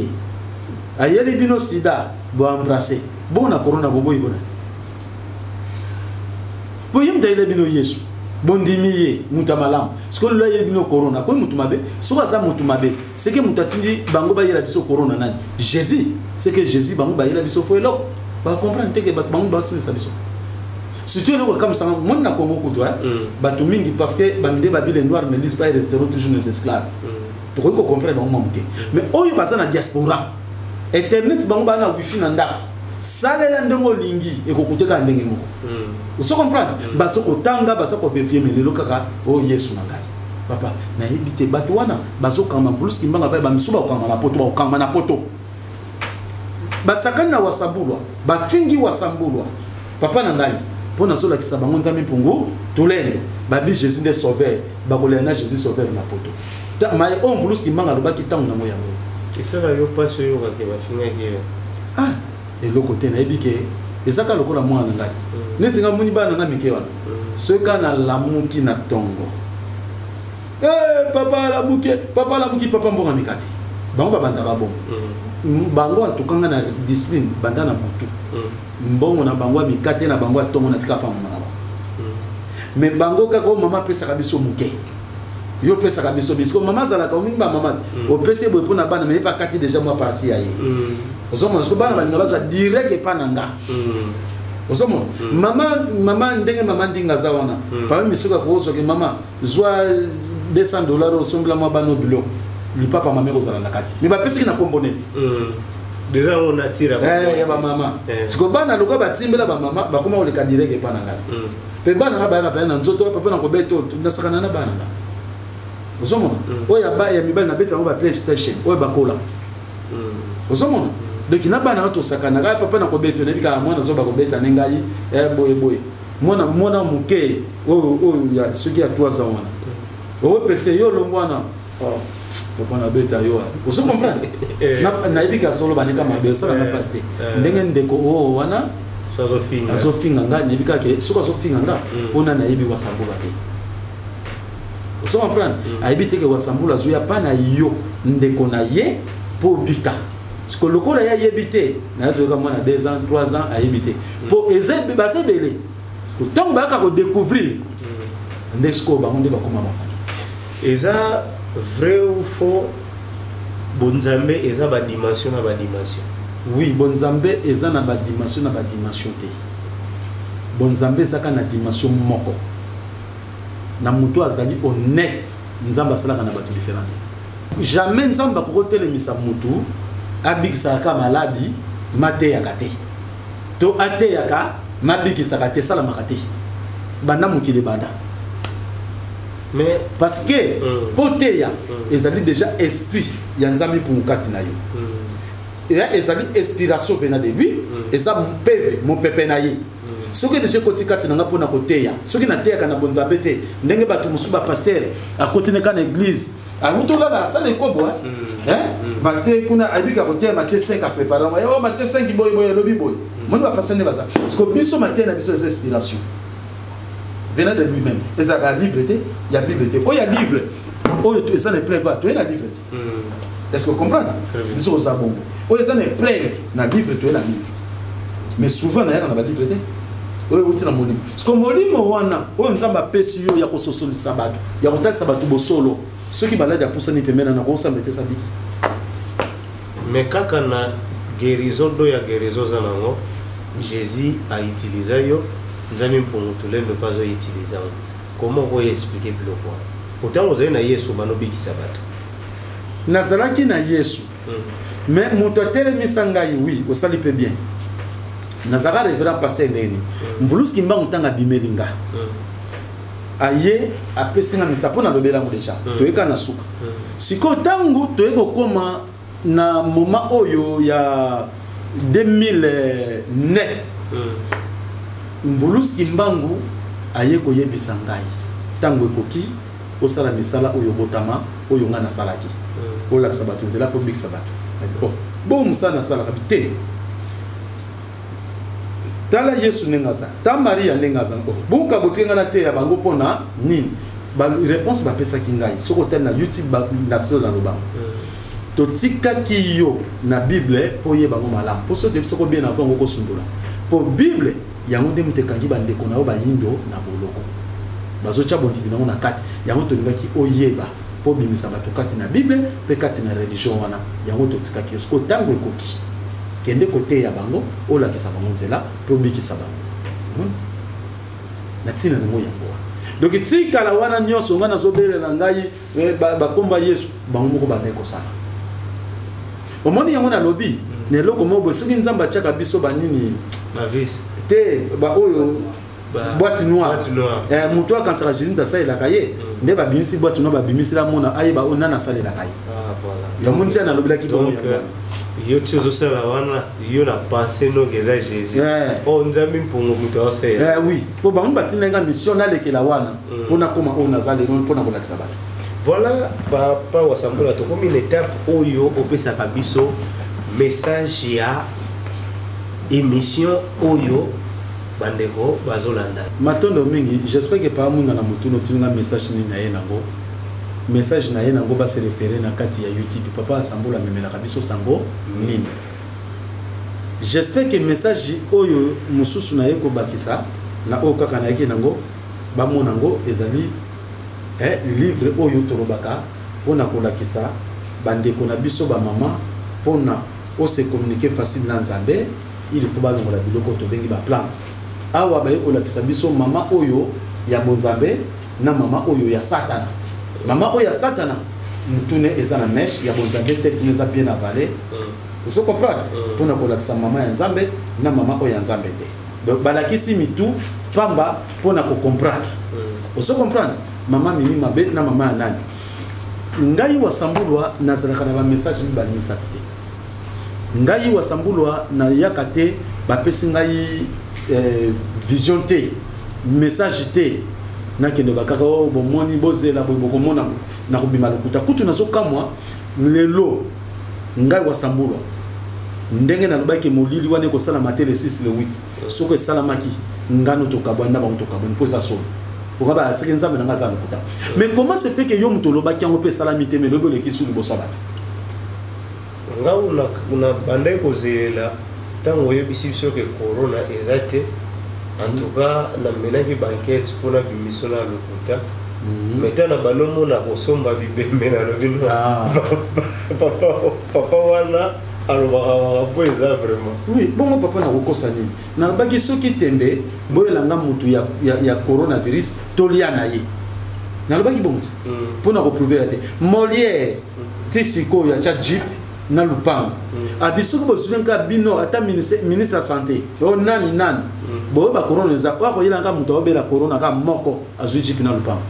ayeli bino sida bo embrasser bona corona bobo ibona bo yim dayele bino Yesu bondimiye mutamalam skolo la yeli bino corona ko mutumabe soka za mutumabe c'est que mutatindi bango ba yela biso corona nani Jésus c'est que Jésus bango ba yela biso fo eloko ba comprendre que ba bango ba sisa biso surtout le comme ça mon na Congo kuto batu mingi parce que bamide babile noir ne lisent pas et resteront toujours nos esclaves to ko comprendre bango mamuke mais oyo baza na diaspora internet bango ba na wifi na ndako salela ndongo lingi ekokuteka ndenge moko uso comprendre baso kotanga baso ko vérifier melelo kaka o Yesu na ngai papa na yebite batu wana baso kama mvuluski mbanga ba misuba kama na poto ba kama na poto basakana wasabulwa bafingi wasambulwa papa na ngai pona sola kisa bango Nzambe Pungu tulene babi Jésus de sauveur bakolena Jésus sauveur na poto ta mai on vuluski mbanga lobaki tangu na moya ngo esala yo paso yo ka bafinga ke ah eloko te na ebike ezaka lokola mwana ngati nezinga muni bana nga mike wana soka na lamuki na tongo papa lamuki papa mbonga mikati bango banda ba bon bango atukanga na discipline banda na butu mbongo na bango mikate na bango atongo na tika pa mama mais bango kako mama pesa kabiso muke yo pesa kabiso bisko mama zala ka mingi ba mama o pesa boy pona bana mais pas kati déjà moi parti ya ye osomo parce que bana balinga baza direct pa nanga osomo mama ndenge mama ndinga za wana pa misuka ko so ke mama zwa $200 osombla mwa bano bilo li papa mama kozala na kati mais ba pesa ki na kombonete déjà on attire ya ba mama siko bana lokwa batimbela ba mama bakoma oleka direct pa nanga pe bana na bana na nzoto papa na kobeto ndasakana na bana osomona oya ba ya mibali na beta ba PlayStation oya bakola osomona donc na bana to sakana ga papa na kobeto ne bika mwana zo ba kobeta nengai boye mwana muke o ya suki ya 3 ans wana o pese yo longwana papa na beta yo oso comprendre na ibika solo banika mabe sala na paste ndenge ndeko o wana so finga nga ne bika ke suka so finga nga ona na ibi wasambula te oso comprendre aibite ke wasambula zo ya pana yo ndeko na ye po bika parce que lokola ya yebite na zo ka mwana 2 ans 3 ans aibite po ezebe basebele ko tango ba ka ko découvrir ndesko ba onde ba koma ba eza vrai ou faux bonzambe eza ba dimension na ba dimension oui bonzambe eza na ba dimension te bonzambe eza na dimension moko na muto azali honnête nzamba salaka na batu différent jamais nzamba ko telemisa mutu abikisa ka maladi mate ya kate to ate ya ka mabikisa kate sala makate banda mukile banda mais parce que poteya ezali déjà esprit ya nzambi pour mukati na yo et ezali inspiration venant de lui eza mpeve mon pepe na ye soki déjà koti kati na ngapona koteya soki na teya kana bonzambe te ndenge batu musuba pasteur a continuer kana église a mutola na sala kobo bate kuna abika koteya Matthieu 5 a préparer yo Matthieu 5 boy lobi boy mon ba pasteur ne baza parce que biso matin na biso inspiration venant de lui-même. Et ça a livre, il y a Bible. Oh, il y a livre. Oh, ça n'est pas tu es la livre. Est-ce que vous comprenez? Ils sont ça bon. Oh, ça n'est pas na livre, tu es la livre. Mais souvent, il y a un livre. Oh, il y a un livre. Parce que mon livre, oh, on s'en va péter, il y a un solo le sabbat. Il y a un tel sabbat au solo. Ceux qui baladent à pousser les pemelles, on s'en mettait sa vie. Mais quand on a guérison, il y a guérison, Jésus a utilisé yo. Nzambi pour nous tous les ne pas utiliser. Comment vous expliquer plus le point? Pourtant vous avez na Yesu manobi ki sabato. Nazaraki na Yesu. Mais muto telemisa ngai oui, osali pe bien. Nazara révérend pasteur neni. Mvuluski mbangu tanga bimelinga. Aye apesinga misa pona lobela mo déjà. Toyeka na suka. Siko tangu toyeko koma na moment oyo ya 2009. Mvuluski mbangu aye koyebisa ngai tango ekoki osala misala oyo botama oyo ngana salaki ola sabatu nzela po big sabatu bo musana sala kabite tala Yesu nengaza ta Maria nengaza ko buka botinga na te ya bango pona nini ba réponse ba pesa kingai soko tel na YouTube ba na sola loba to tika kiyo na Bible po ye bango malam po so de soko bien avant ko sundula po Bible yango nde mutekangi bandeko na yo bayindo na boloko bazocha bondi binango na kati yango tolingaki oyeba po bimisa bato kati na Bible pe kati na religion wana yango totikaki yosko tango ekoki kende kote ya bango olakisa bango nzela po bikisa bango na tina nango yango donc tika la wana nyonso ngana zobelela ngai bakomba Yesu bango moko bandeko sana omoni yango na lobi ne loko mobo soki nzamba chaka biso banini ma vis te ba oyo boîte noire muto akansaka Jésus ta sala kaye nde ba bimisi boîte noire ba bimisi la mona aye ba ona na sala la kaye voilà ya munti na lobila ki donc yo tiozo sala wana yo na penser no keza Jésus o nzambi mpongo muto osela oui po ba on batina nga mission na lekela wana pona koma ona zale pona kola kisaba voilà papa wasambula to comme une étape oyo opesa kabiso message ya émission oyo bandeko bazolanda matondo mingi j'espère que pas munga na mutuno tunga message ni na ye nango message na ye nango ba se référer na kati ya YouTube papa asambola memela biso sango nini. J'espère que message oyo mususu na ye ko bakisa na o kaka na yeke nango ba monango ezali livre oyo torobaka pona kolakisa bandeko na biso ba mama pona o se communiquer facile na Nzambe. Il faut ba ngola biloko to bengi ba plante awa ba kolakisa biso mama oyo ya bonzambe na mama oyo ya satana. Mama oyo ya satana mutune eza na mesh ya bonzambe tete neza bien avalé. Vous comprenez? Pour na kolakisa mama ya Nzambe na mama oyo ya Nzambe te. Donc balakisi mitu pamba pour na ko comprendre. Vous comprenez? Mama mini mabe na mama ya nani. Ngai wasambulwa nazalaka na ba message ba misakite. Ngai wasambulwa na yakate ba pesi ngai vision te message te na kende bakaka o bomoni bozela boy bokomona na kubima lokuta kutu nazo kamwa lelo ngai wasambulwa ndenge na lobaki molili wane ko sala matele 6 le 8 soko salamaki ngano to kabanda ba to kabanda poza so pour ba asiki nzambe na ngaza lokuta. Mais comment se fait que yo muto lobaki ngo pe salamité mais lobo le kisu liboso ba ngau na bandai ko zela tango yebisi biso ke corona ezate. En tout cas, na menaki banquette pour la bimission na lokuta. Maintenant na balomo na kosomba bibembe na lobino. Papa wana alors po eza vraiment. Oui, bon papa na kokosa nini. Na baki soki tembe boyelanga mutu ya coronavirus toliana ye. Na baki bon. Pour na ko prouver ate. Molière tisiko ya chat jeep na lupango. Abiso ko souvenka bino ata ministre de santé. O nani. Bo ba corona za kwa ko yilanga muto obela corona ka moko azwi jeep na lupango.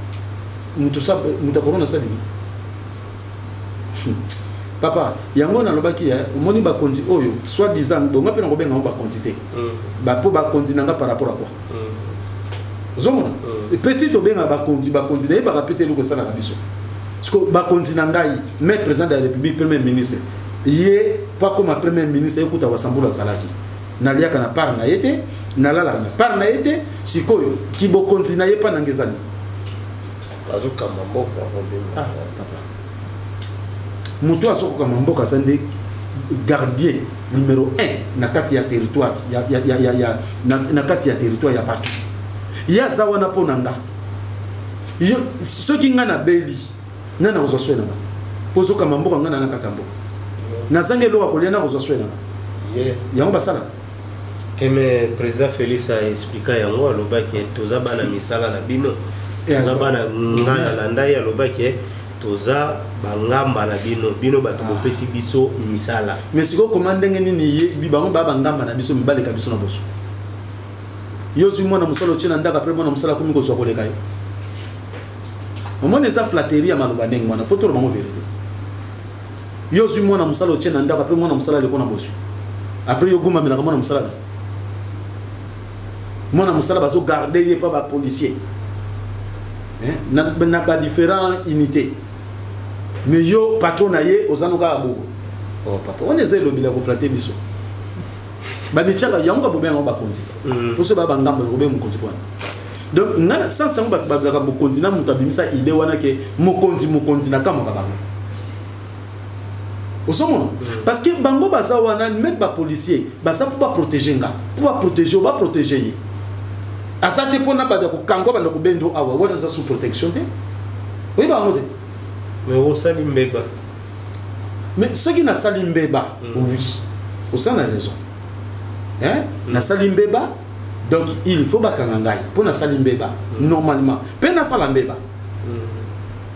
Mutu sa muta corona sa bini. Papa, yango na lobaki ya omoni ba konti oyo soit disant bonga pe na ko benga ba quantité. Ba po ba konti nanga par rapport à quoi? Zomona. Petit to benga ba konti na ba répéter le ko sala na biso. Parce que ba konti nanga mais président de la République premier ministre. Yé pas comme premier ministre ekuta wasambula salaki. Na liaka na par na yete, na lala na par na yete, sikoyo ki bo konti na yepa nangezani. Azuka mamboka papa. Muto asoko kama mboka sande gardien numéro 1 na kati ya territoire na kati ya territoire ya partout. Ya zawana ponanga. Yo soki ngana beli nana uzoswena. Pozo kama mboka ngana na kati ya mboka. Na zange lo akolena uzoswena. Yango basala. Keme président Félix a expliqué yango alobaki toza bana misala na bino. Toza bana ngana landa ya alobaki toza bangamba na bino bato bopesi biso misala. Mais siko komandenge nini ye bibango bangamba na biso mibale ka biso na boso. Yozu mwana musala ochena ndaka après mwana musala komi ko sokoleka yo. Omone za flatterie ya maloba ndenge mwana faut to bango vérité. Yozu mwana musala ochena ndaka après mwana musala leko na boso. Après yo guma melaka mwana musala. Mwana musala bazo garder ye pa ba policier. Na pas différentes unités. Mais yo patron na ye ozanoka abogo. Oh papa, on essaie le bila ko flatter biso. Ba bichaka yanga bo ben ba kontite. Pour ce ba ngamba ko be mu konti kwa. Donc ngana sans ba ba ko konti na mutabimisa idée wana ke mo konti na kama ka bango. Osomona parce que bango baza wana même ba policier, ba ça pour pas protéger nga. Pour pas protéger ye. Asate pona ba ko kango ba ko bendo awa wana za sous protection te. Oui ba ngote. Mais au Salimbeba. Mais ce qui n'a Salimbeba, oui, vous avez raison. Hein? Na Salimbeba, donc il faut bakangangai pour na Salimbeba normalement. Pe na Salambeba.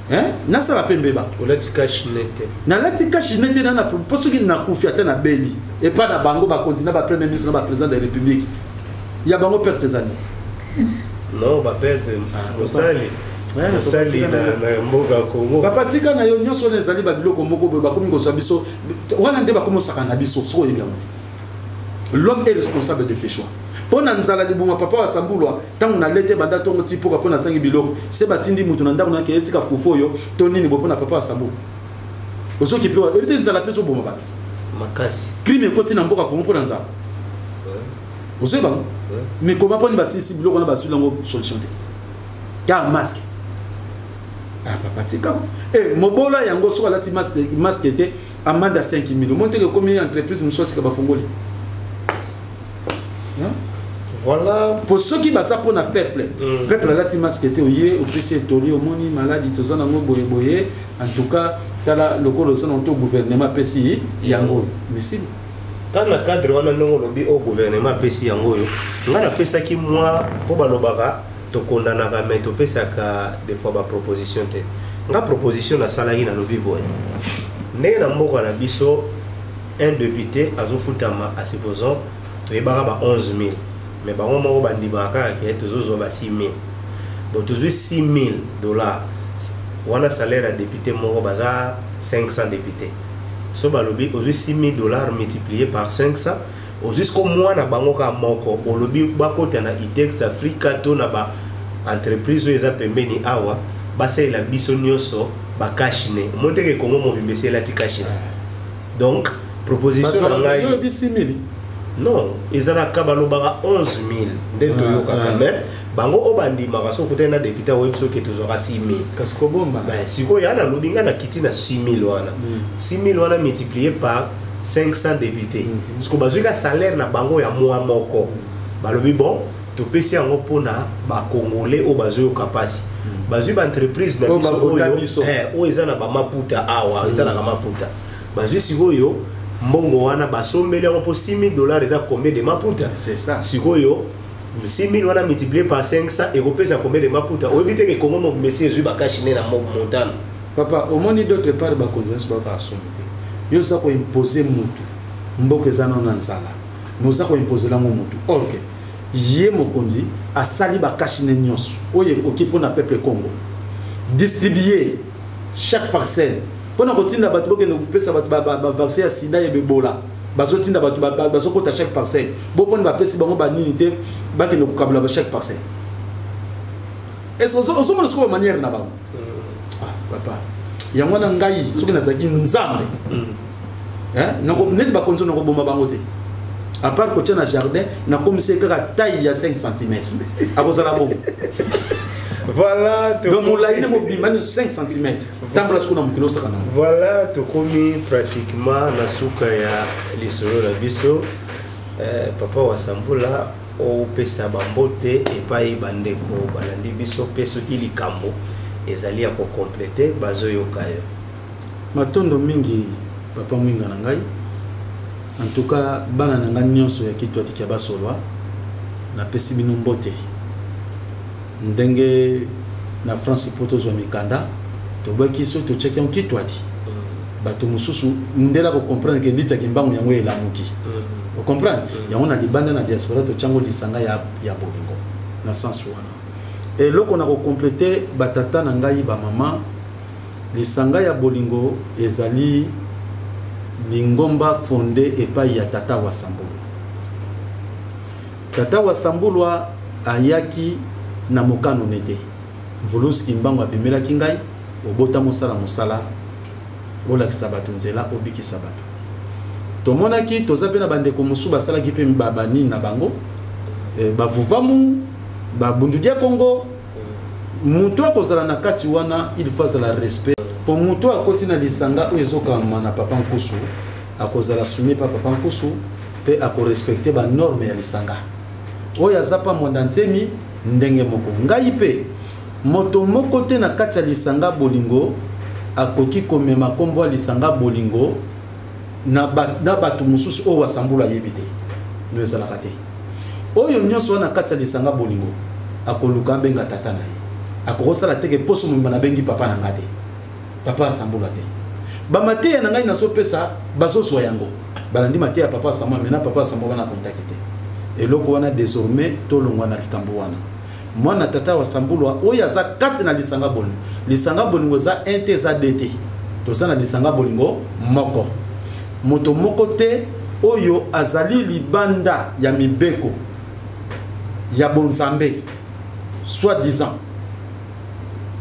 Hein? Na Salapembeba. On a dit cachinete. Na lati cachinete na pour ceux qui na confiata na beli et pas na bango ba continue ba premier ministre na ba président de la République. Il y a bango pertesani. Non, ba perdre. Osali. Osali na mboga Kongo. Papa tika na yo nyonso na ezali ba biloko moko ba komi ko biso. Wana nde ba komo sakana biso so yebi amuti. L'homme est responsable de ses choix. Pona nzala libunga papa wa sambulwa tangu na lete banda tongo tipo ka pona sangi biloko se batindi mutu na ndako na ke etika fufoyo to nini bo pona papa wa sambu. Oso ki pewa ebite nzala peso boma ba. Makasi. Crime koti na mboka ko mpona nzala. Oso ba. Mais comment poni ba sisi biloko na ba sulango solution te. Car masque. Ah papa tika. Mobola yango so alati masque était amende à 5 000. Monte que combien entreprise nous soit ba fongoli. Voilà. Pour ceux qui basa pour na peuple. Peuple alati masque était au PC tori au moni maladie tozana ngo boye. En tout cas, tala lokolo son auto gouvernement PC yango. Mais si quand le cadre wana ndongo lobi au gouvernement PC yango yo. Ngana pesa ki moi po balobaka to kondanaka mais to pesa ka des fois ba proposition te. Nga proposition na salaki na lobi boy. Ndenge na mboka na biso un député azofutama à supposons to yebaka ba 11 000. Mais bango moko bandimaka ke tozozo ba 6 000. Bon tozo 6 000 $. Wana salaire à député moko baza 500 députés. So balobi ozo 6 000 $ multiplié par 500 jusqu'au mois na bango ka moko olobi bakota na Itex Africa to na ba entreprise eza pembeni awa basa la biso nyonso ba kashine monteke Congo mo bimesi la ti kashine. Donc proposition na ngai 6 000. Non, ils ont baloba 11 000 de toyoka mais bango obandi makaso kutena député webso ke tozora 6 000 kasko bomba ben siko yana lobinga na kiti na 6 000 wana 6 000 wana multiplié par 500 députés parce que bazuka salaire na bango ya mois moko balobi bon to pesi yango pona ba congolais o bazo kapasi bazu ba entreprise na biso o eza na ba maputa awa eza na maputa bazu sikoyo mbongo wana basombeli yango po 6 000 $ eza combien de maputa c'est ça sikoyo 6 000 wana multiplié par 500 et repesa combien de maputa o bité que Congo mo monsieur zu bakashine na montagne papa au moins d'autre part ba conscience ba asomité yo ça ko imposer mutu mboka ezana na nzala mais ça ko imposer la mutu OK yé mokonzi asali bakashine nyonso oye okipo na peuple Congo distribuer chaque parcelle pona botinda batu boke no pesa batu ba vaccin ya sida ya bebola bazotinda batu bazokota chaque parcelle bo pona ba pesi bango ba nini te ba ke no kukabula ba chaque parcelle est-ce que on se manière na bango ah papa yango na ngai soki na zaki nzambe nako neti ba konzo nako bomba bango te à part ko tena jardin na komisé kaka taille ya 5 cm akozala bo voilà donc on l'a eu mo 5 cm tambla skuna mukilo sakana voilà to komi pratiquement na suka ya lisolo la biso papa wa Sambula o pesa bambote epai bandeko balandi biso peso ili kambo ezali ya ko compléter bazo yokayo matondo mingi papa mwinga na ngai en tout cas bana na ngai nyonso ya kitwa tikia basolwa na pesi bino mbote ndenge na France poto zo mikanda to baki so to check en kitwati bato mususu ndela ko comprendre que ndita kimbango yango elamuki vous comprenez yango na libanda na diaspora to chango lisanga ya bolingo na sens wana et loko na ko compléter batata na ngai ba mama lisanga ya bolingo ezali lingomba fondé epai ya tata wa Sambulu. Tata wa Sambulu ayaki na mokano nete volus kimbango abimela kingai obota mosala ola kisabatu nzela obiki sabatu tomonaki tozape na bandeko musu basala ki pe babani na bango bavuvamu babundudia Congo mutu akozala na kati wana il faut la respect pour mutu akoti na lisanga o ezoka na papa nkusu akozala soumis pa papa nkusu pe akorespecter ba norme ya lisanga oya zapa monda ntemi ndenge moko ngai pe moto moko te na kati ya lisanga bolingo akoki komema kombo lisanga bolingo na batu mususu o wasambula yebite no ezalaka te oyo nyonso na kati ya lisanga bolingo akoluka benga tata na ye akosala teke poso mumba na bengi papa na ngate papa asambula te bamate ya ngai na so pesa bazoswa yango balandi mate ya papa asambula mena papa asambula na contacté eloko wana désormais tolongwa na likambo wana mwana tata wa Sambulwa oya za kati na lisanga bolingo za ente za dete to za na lisanga bolingo moko moto moko te oyo azali libanda ya mibeko ya bonzambe soit disant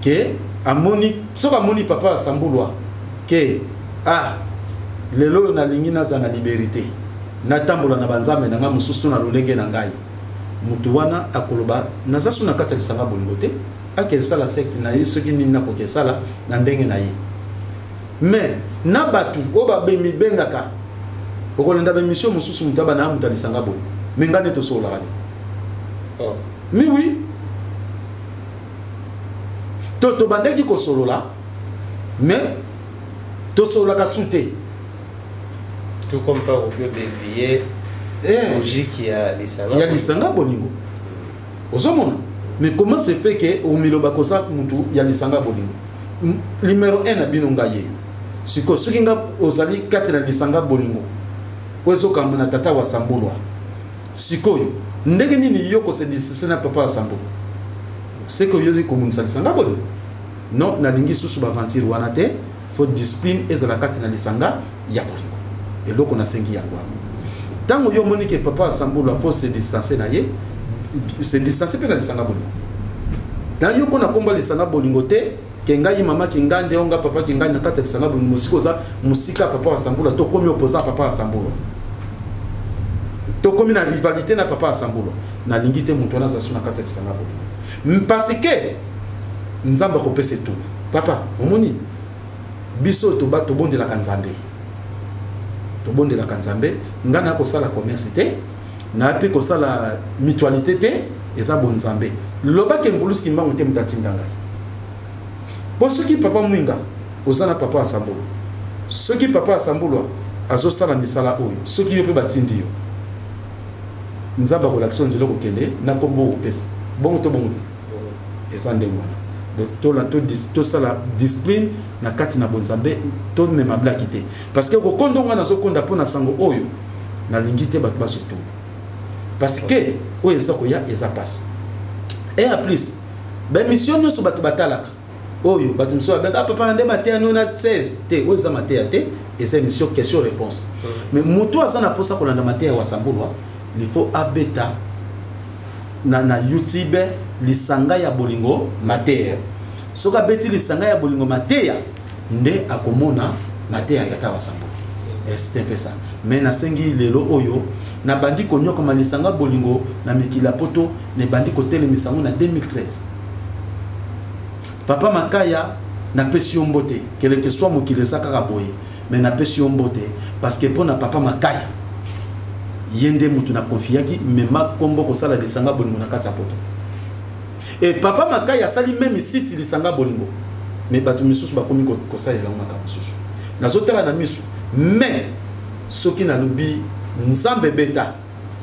que amoni soka moni papa wa Sambulwa que lelo na lingi na za na liberté na tambola na banzambe na nga mususu na lolenge na ngai mutu wana akoloba naza suna kati ya lisanga bolingo te akesa la secte na ye soki nini nakokesa la na ndenge na ye mais na batu o babemi bengaka okolanda bemission mosusu mutu abana mutu alisanga bolingo mais ngane tosololaka te mais oui tobandaki kosolola mais tosololaka su te tout comme pas au lieu dévier logique il y a lisanga bolingo ozomona mais comment se fait que au miloba kosa mutu ya lisanga bolingo numéro 1 na bino ngaye siko soki nga ozali kati na lisanga bolingo ozo kamana tata wa sambulwa sikoyo ndenge nini yoko se disese na papa wa sambulwa c'est que yodi komunisa lisanga bolingo non na lingi susu ba aventure wana te faut discipline ezala kati na lisanga ya bolingo eloko na sengi yango tango yo moni ke papa Sambulwa faut se distancer na ye se distancer pe na lisanga bolingo na yo kona komba lisanga bolingo te ke ngai mama ki ngande onga papa ki ngande na kati ya lisanga bolingo musikoza musika papa wa Sambulwa to komi opposant papa wa Sambulwa to komi na rivalité na papa wa Sambulwa na lingite mutu na za suna kati ya lisanga bolingo parce que nzamba ko pese tout papa omoni biso to ba to bondela kanzambe to bondela kanzambe ngana ko sala commerce te na pe ko sala mutualité te eza bonzambe loba ke mvuluski mbango te mutatinda ngai po soki papa mwinga ozana papa asambulwa soki papa asambulwa azo sala misala oyo soki yo pe batindi yo nzamba ko l'action nzelo ko kende na kombo pesa bongo to bongo eza ndengo donc to sala discipline na kati na bonzambe to mema blaki te parce que ko kondonga na zo konda pona sango oyo na lingite bat ba surtout parce que oyo ça ko ya eza passe et en plus ben mission no so bat batalaka oyo bat mso ba papa na nde maté no na 16 te oyo za maté te et c'est mission question réponse mais muto azana posa ko landa maté wa Sambulwa il faut abeta na YouTube lisanga ya bolingo maté soka beti lisanga ya bolingo maté nde akomona maté ya tata wa Sambulwa c'est un peu ça mais na sengi lelo oyo na bandi konyoka malisanga bolingo na mikila poto ne bandi kotele misango na 2013 papa makaya na pesi mbote kele que soit mokilesa kaka boye mais na pesi mbote parce que pona papa makaya yende mutu na confiaki mema kombo ko sala lisanga bolingo na kati ya poto et papa makaya sali même site lisanga bolingo mais batu misusu bakomi ko sala la maka misusu na zotela na misu mais soki na lobi nzambe beta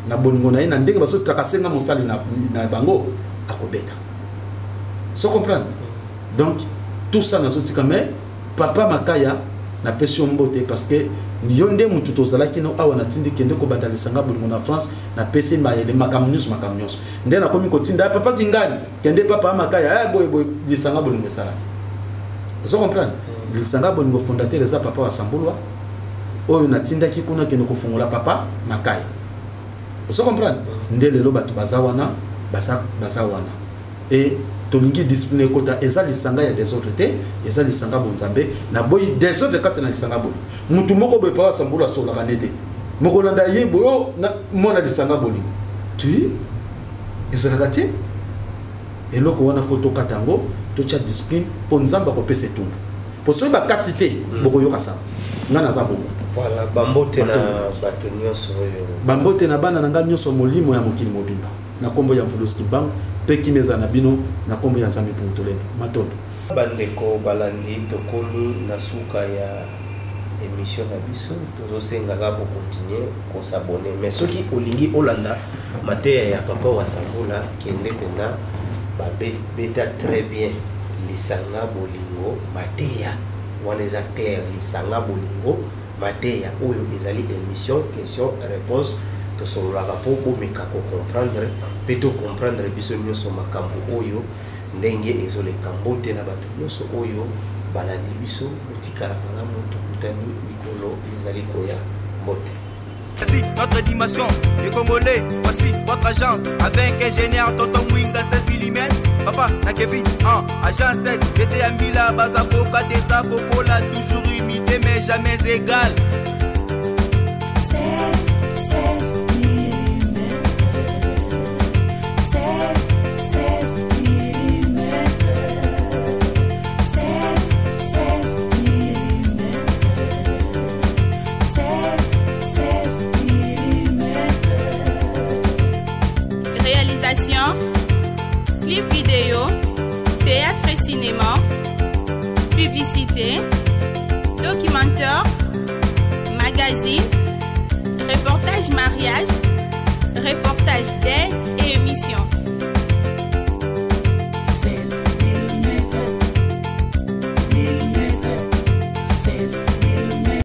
na bolingo na ye na ndenge baso takasenga mosali na bango akobeta so comprendre donc tout ça na sotika mais papa makaya na pesi mbote parce que yonde mutu tozalaki no awa na tindi kende ko banda lisanga bolingo na France na pesi mayele makamnyos nde na komi ko tinda papa kingani kende papa makaya boy lisanga bolingo sala so comprendre lisanga bolingo fondateur za papa wa Sambulwa oyo natindaki kuna kende kofungola papa makaya so comprendre nde lelo batu bazawana bazawana et tolingi discipline kota eza lisanga ya des autres te eza lisanga bonzambe na boyi des autres kata na lisanga boli mutu moko boy pa Sambulwa sola kanete moko landa yebo na mona lisanga boli tu eza rakate eloko wana photo katango to cha discipline ponzamba ko pese tumba poso ba katite boko yoka sa ngana za bongo voilà bambote na bato nyonso oyo bambote na bana nanga nyonso molimo ya mokili mobimba na kombo ya mvuluski bang peki meza na bino na kombo ya nzambe puntolemba matondo bandeko balandi tokomi na suka ya émission na biso tozosenga ka bo continuer ko s'abonner mais soki olingi olanda mateya ya papa wa Sambulwa kende penda ba beta très bien lisanga bolingo mateya wana eza clair lisanga bolingo mateya oyo ezali émission question réponse to sololaka po bomeka ko comprendre pe to comprendre biso nyonso makambo oyo ndenge ezoleka mbote na bato nyonso oyo balandi biso botikala malamu tokutani likolo ezali koya mbote. Voici notre dimension, les Congolais, voici votre agence, avec ingénieur Tonton Mwinga 16 mm, papa Nakevi, agence 16, j'étais à Mila, Bazako, Kadesa, Kokola, toujours imité mais jamais égal. 16 mm. clip vidéo, théâtre et cinéma, publicité, documentaire, magazine,